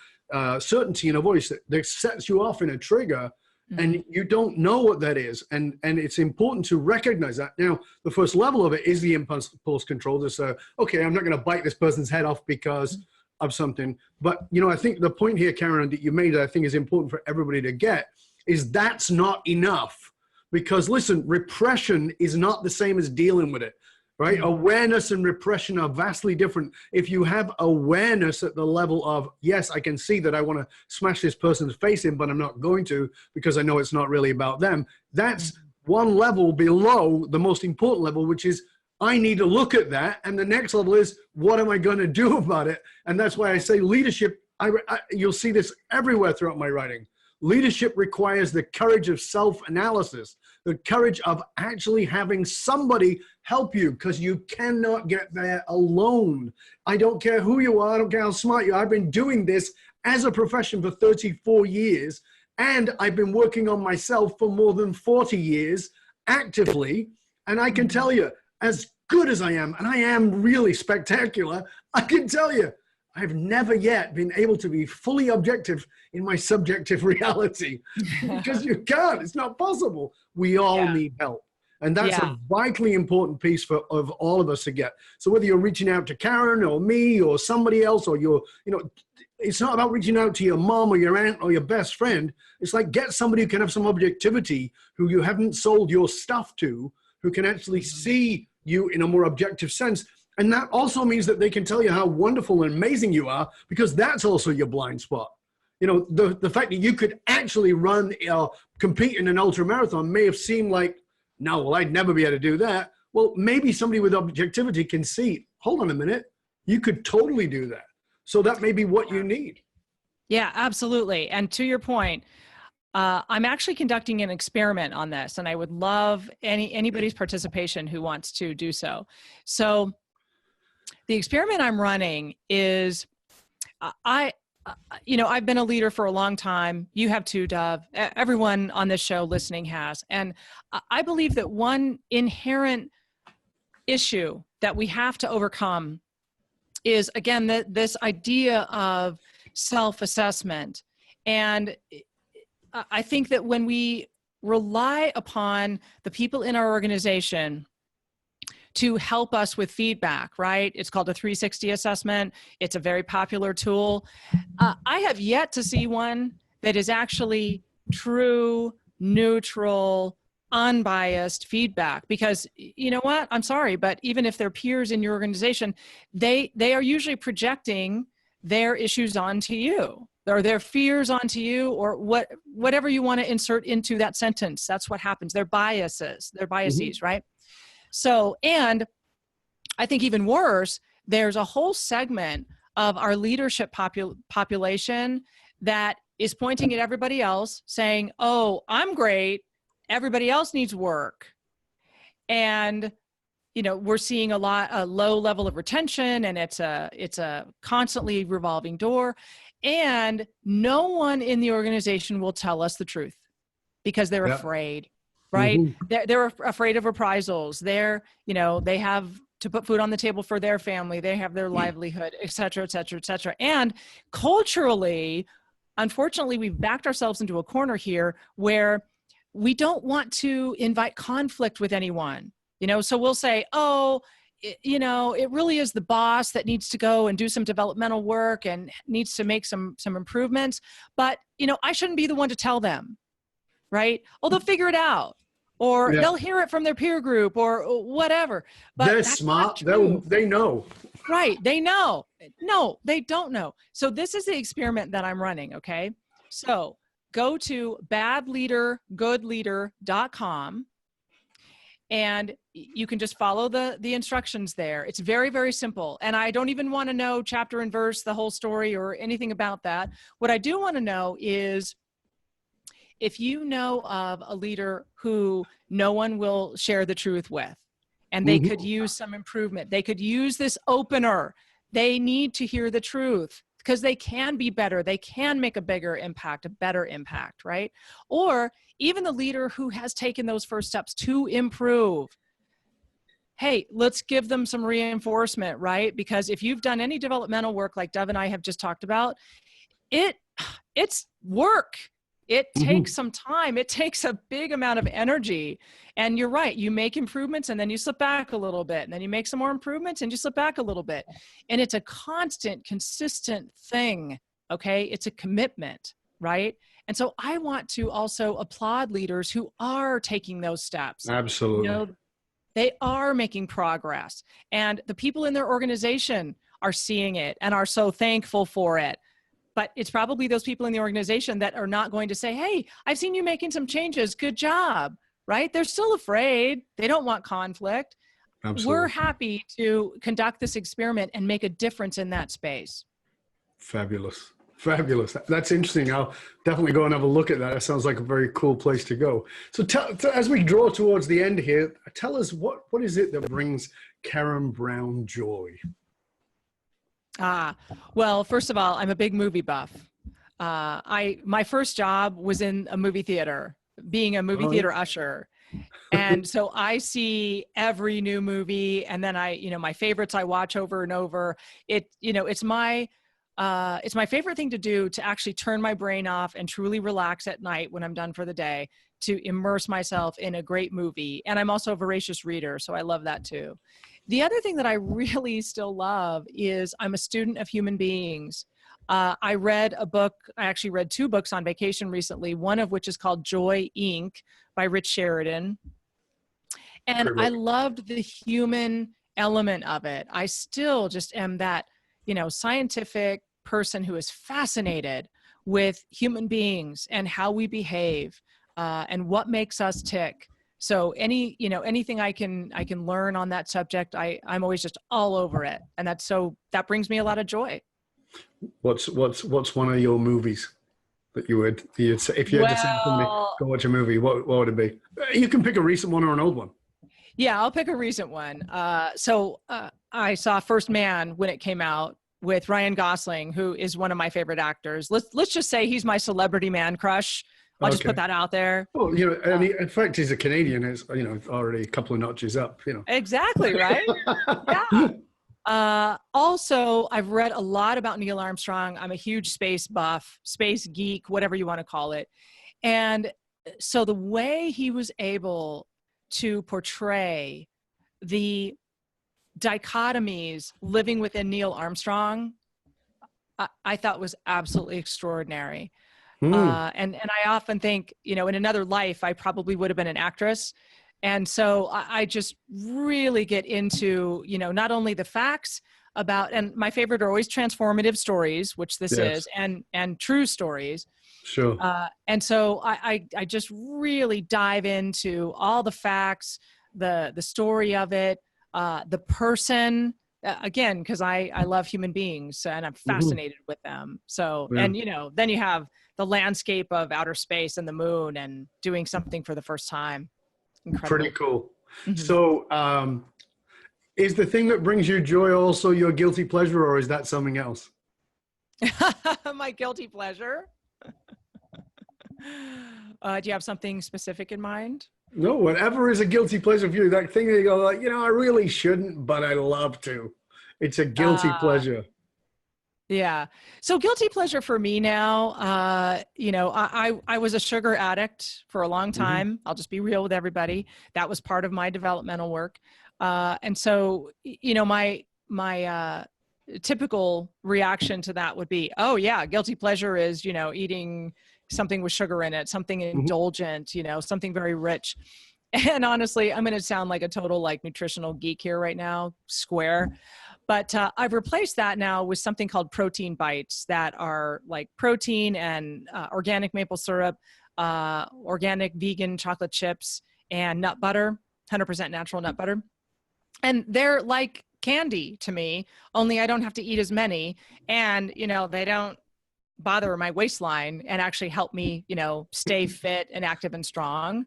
certainty in a voice that sets you off in a trigger. Mm-hmm. And you don't know what that is. And it's important to recognize that. Now, the first level of it is the impulse control. To say, okay, I'm not going to bite this person's head off because of something. But, I think the point here, Karen, that you made, that I think is important for everybody to get, is that's not enough. Because listen, repression is not the same as dealing with it. right? Awareness and repression are vastly different. If you have awareness at the level of, yes, I can see that I want to smash this person's face in, but I'm not going to because I know it's not really about them. That's one level below the most important level, which is I need to look at that. And the next level is, what am I going to do about it? And that's why I say leadership, you'll see this everywhere throughout my writing. Leadership requires the courage of self-analysis, the courage of actually having somebody help you, because you cannot get there alone. I don't care who you are. I don't care how smart you are. I've been doing this as a profession for 34 years, and I've been working on myself for more than 40 years actively. And I can tell you, as good as I am, and I am really spectacular, I can tell you, I've never yet been able to be fully objective in my subjective reality because you can't. It's not possible. We all need help. And that's a vitally important piece of all of us to get. So whether you're reaching out to Karen or me or somebody else, or it's not about reaching out to your mom or your aunt or your best friend. It's like, get somebody who can have some objectivity, who you haven't sold your stuff to, who can actually see you in a more objective sense. And that also means that they can tell you how wonderful and amazing you are, because that's also your blind spot. The fact that you could actually compete in an ultra marathon may have seemed like, no, well, I'd never be able to do that. Well, maybe somebody with objectivity can see, hold on a minute, you could totally do that. So that may be what you need. Yeah, absolutely. And to your point, I'm actually conducting an experiment on this, and I would love anybody's participation who wants to do so. So the experiment I'm running is, I've been a leader for a long time. You have too, Dov. Everyone on this show listening has. And I believe that one inherent issue that we have to overcome is, again, this idea of self-assessment. And I think that when we rely upon the people in our organization to help us with feedback, right? It's called a 360 assessment. It's a very popular tool. I have yet to see one that is actually true, neutral, unbiased feedback, because you know what? I'm sorry, but even if they're peers in your organization, they are usually projecting their issues onto you, or their fears onto you, or whatever you want to insert into that sentence. That's what happens. They're biases, right? So, and I think even worse, there's a whole segment of our leadership population that is pointing at everybody else saying, oh, I'm great, everybody else needs work. And, we're seeing a low level of retention, and it's a constantly revolving door. And no one in the organization will tell us the truth because they're afraid. Right? They're afraid of reprisals. They have to put food on the table for their family. They have their livelihood, et cetera, et cetera, et cetera. And culturally, unfortunately, we've backed ourselves into a corner here where we don't want to invite conflict with anyone. So we'll say, oh, it really is the boss that needs to go and do some developmental work and needs to make some improvements. But, I shouldn't be the one to tell them. Right? Oh, they'll figure it out. Or they'll hear it from their peer group or whatever. But they're smart. They know. Right. They know. No, they don't know. So this is the experiment that I'm running. Okay. So go to badleadergoodleader.com and you can just follow the instructions there. It's very, very simple. And I don't even want to know chapter and verse, the whole story or anything about that. What I do want to know is, if you know of a leader who no one will share the truth with, and they could use some improvement, they could use this opener, they need to hear the truth because they can be better. They can make a bigger impact, a better impact, right? Or even the leader who has taken those first steps to improve. Hey, let's give them some reinforcement, right? Because if you've done any developmental work like Dov and I have just talked about, it's work. It takes some time. It takes a big amount of energy. And you're right. You make improvements and then you slip back a little bit. And then you make some more improvements and you slip back a little bit. And it's a constant, consistent thing. Okay. It's a commitment, right? And so I want to also applaud leaders who are taking those steps. Absolutely. They are making progress. And the people in their organization are seeing it and are so thankful for it. But it's probably those people in the organization that are not going to say, hey, I've seen you making some changes. Good job, right? They're still afraid. They don't want conflict. Absolutely. We're happy to conduct this experiment and make a difference in that space. Fabulous. Fabulous. That's interesting. I'll definitely go and have a look at that. That sounds like a very cool place to go. So as we draw towards the end here, tell us what is it that brings Karen Brown joy? Well, first of all, I'm a big movie buff. My first job was in a movie theater, being a movie theater usher. And so I see every new movie, and then my favorites I watch over and over. It's my favorite thing to do, to actually turn my brain off and truly relax at night when I'm done for the day, to immerse myself in a great movie. And I'm also a voracious reader, so I love that too. The other thing that I really still love is I'm a student of human beings. I read a book. I actually read 2 books on vacation recently, one of which is called Joy, Inc. by Rich Sheridan. And I loved the human element of it. I still just am that, scientific person who is fascinated with human beings and how we behave, and what makes us tick. So anything I can learn on that subject, I'm always just all over it. And that brings me a lot of joy. What's one of your movies that you'd say, if you had to say to somebody, go watch a movie, what would it be? You can pick a recent one or an old one. Yeah, I'll pick a recent one. So I saw First Man when it came out with Ryan Gosling, who is one of my favorite actors. Let's just say he's my celebrity man crush. I'll just put that out there. Well, and in fact, he's a Canadian. It's already a couple of notches up. Exactly right. Yeah. Also, I've read a lot about Neil Armstrong. I'm a huge space buff, space geek, whatever you want to call it. And so the way he was able to portray the dichotomies living within Neil Armstrong, I thought was absolutely extraordinary. And I often think, in another life, I probably would have been an actress. And so I just really get into, not only the facts about, and my favorite are always transformative stories, which this is, and true stories. Sure. And so I just really dive into all the facts, the story of it, the person, again, because I love human beings and I'm fascinated with them. So, and then you have the landscape of outer space and the moon and doing something for the first time. Incredible. Pretty cool. So is the thing that brings you joy also your guilty pleasure, or is that something else? My guilty pleasure? Do you have something specific in mind? No, whatever is a guilty pleasure for you, that thing that you go like, I really shouldn't, but I love to. It's a guilty pleasure. Yeah. So guilty pleasure for me now, I was a sugar addict for a long time. I'll just be real with everybody. That was part of my developmental work. And so, my typical reaction to that would be, oh yeah, guilty pleasure is, eating something with sugar in it, something indulgent, something very rich. And honestly, I'm going to sound like a total nutritional geek here right now, square. But I've replaced that now with something called protein bites that are like protein and organic maple syrup, organic vegan chocolate chips, and nut butter, 100% natural nut butter. And they're like candy to me, only I don't have to eat as many. And, they don't bother my waistline and actually help me, stay fit and active and strong.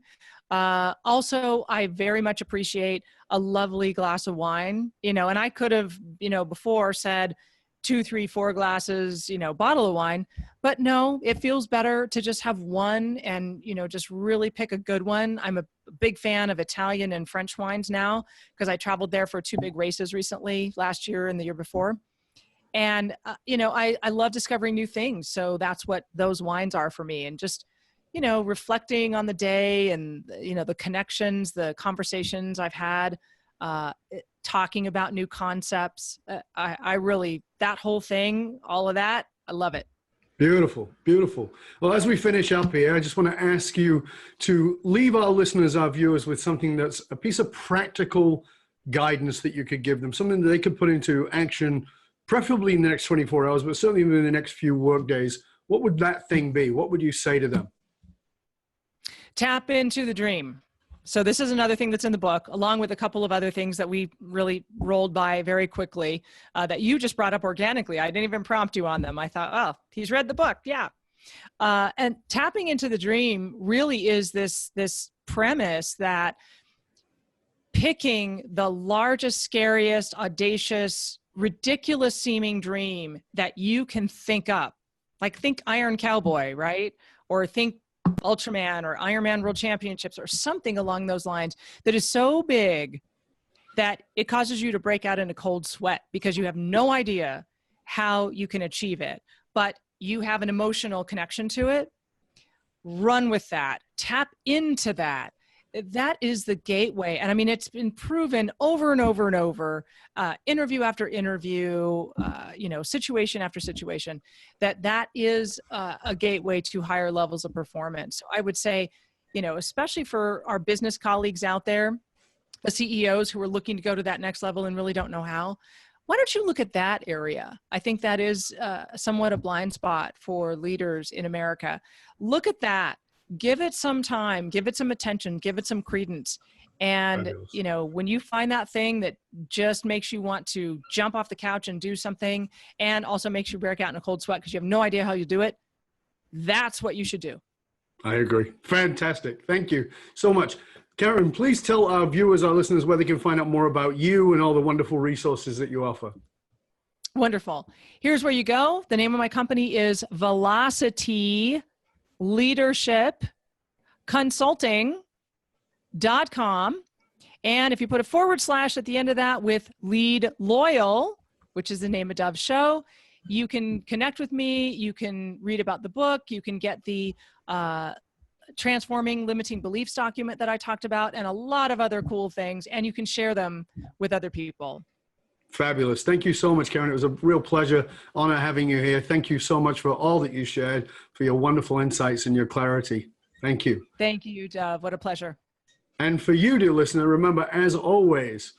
Also, I very much appreciate a lovely glass of wine, and I could have, before said 2, 3, 4 glasses, bottle of wine, but no, it feels better to just have one and, just really pick a good one. I'm a big fan of Italian and French wines now because I traveled there for 2 big races recently, last year and the year before. And, I love discovering new things. So that's what those wines are for me. And just, reflecting on the day and, the connections, the conversations I've had, talking about new concepts. I really, that whole thing, all of that, I love it. Beautiful, beautiful. Well, as we finish up here, I just want to ask you to leave our listeners, our viewers, with something that's a piece of practical guidance that you could give them, something that they could put into action, preferably in the next 24 hours, but certainly within the next few work days. What would that thing be? What would you say to them? Tap into the dream. So this is another thing that's in the book, along with a couple of other things that we really rolled by very quickly that you just brought up organically. I didn't even prompt you on them. I thought, oh, he's read the book. Yeah. And tapping into the dream really is this premise that picking the largest, scariest, audacious, ridiculous seeming dream that you can think up, like think Iron Cowboy, right? Or think Ultraman or Ironman World Championships or something along those lines that is so big that it causes you to break out in a cold sweat because you have no idea how you can achieve it, but you have an emotional connection to it. Run with that. Tap into that. That is the gateway. And I mean, it's been proven over and over and over, interview after interview, situation after situation, that is a gateway to higher levels of performance. So I would say, especially for our business colleagues out there, the CEOs who are looking to go to that next level and really don't know how, why don't you look at that area? I think that is somewhat a blind spot for leaders in America. Look at that. Give it some time, give it some attention, give it some credence. And, when you find that thing that just makes you want to jump off the couch and do something and also makes you break out in a cold sweat because you have no idea how you do it, that's what you should do. I agree. Fantastic. Thank you so much. Karen, please tell our viewers, our listeners, where they can find out more about you and all the wonderful resources that you offer. Wonderful. Here's where you go. The name of my company is Velocity Leadership Consulting.com. And if you put a / at the end of that with Lead Loyal, which is the name of Dov's show, you can connect with me. You can read about the book. You can get the Transforming Limiting Beliefs document that I talked about and a lot of other cool things. And you can share them with other people. Fabulous. Thank you so much, Karen. It was a real pleasure, honor having you here. Thank you so much for all that you shared, for your wonderful insights and your clarity. Thank you. Thank you, Dov. What a pleasure. And for you, dear listener, remember, as always,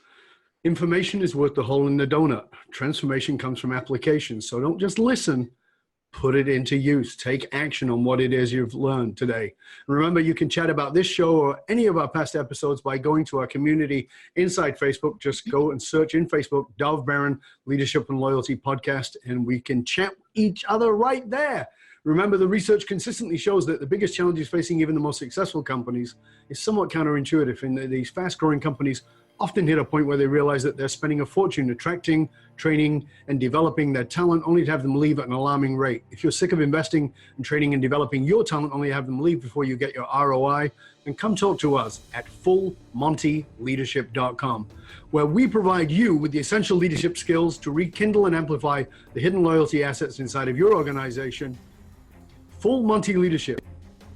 information is worth the hole in the donut. Transformation comes from application. So don't just listen, put it into use. Take action on what it is you've learned today. And remember, you can chat about this show or any of our past episodes by going to our community inside Facebook. Just go and search in Facebook, Dov Baron Leadership and Loyalty Podcast, and we can chat each other right there. Remember, the research consistently shows that the biggest challenges facing even the most successful companies is somewhat counterintuitive in that these fast-growing companies often hit a point where they realize that they're spending a fortune attracting, training, and developing their talent only to have them leave at an alarming rate. If you're sick of investing and training and developing your talent only to have them leave before you get your ROI, then come talk to us at fullmontyleadership.com, where we provide you with the essential leadership skills to rekindle and amplify the hidden loyalty assets inside of your organization. Full Monty Leadership,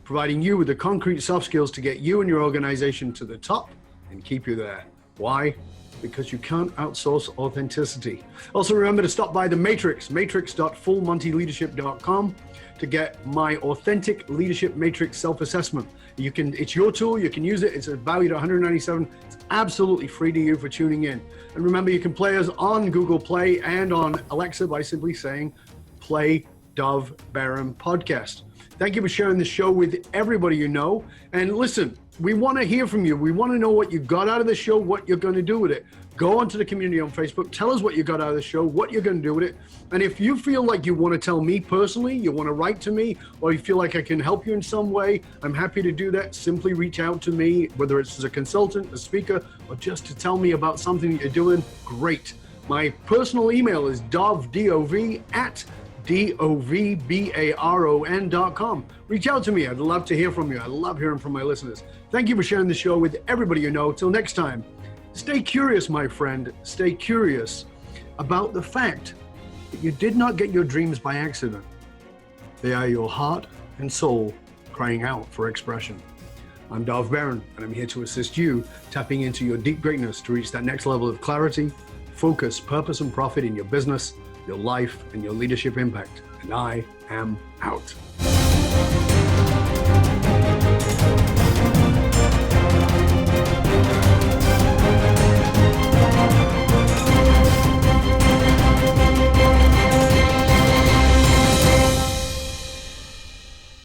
providing you with the concrete soft skills to get you and your organization to the top and keep you there. Why? Because you can't outsource authenticity. Also remember to stop by the Matrix, matrix.fullmontyleadership.com, to get my authentic leadership matrix self-assessment. It's your tool, you can use it, it's valued at $197. It's absolutely free to you for tuning in. And remember, you can play us on Google Play and on Alexa by simply saying, play Dov Baron podcast. Thank you for sharing the show with everybody you know. And listen, we want to hear from you. We want to know what you got out of the show, what you're going to do with it. Go onto the community on Facebook. Tell us what you got out of the show, what you're going to do with it. And if you feel like you want to tell me personally, you want to write to me, or you feel like I can help you in some way, I'm happy to do that. Simply reach out to me, whether it's as a consultant, a speaker, or just to tell me about something that you're doing. Great. My personal email is dovbaron@dovbaron.com. Reach out to me. I'd love to hear from you. I love hearing from my listeners. Thank you for sharing the show with everybody you know. Till next time, stay curious, my friend. Stay curious about the fact that you did not get your dreams by accident. They are your heart and soul crying out for expression. I'm Dov Baron, and I'm here to assist you tapping into your deep greatness to reach that next level of clarity, focus, purpose, and profit in your business, your life, and your leadership impact. and I am out.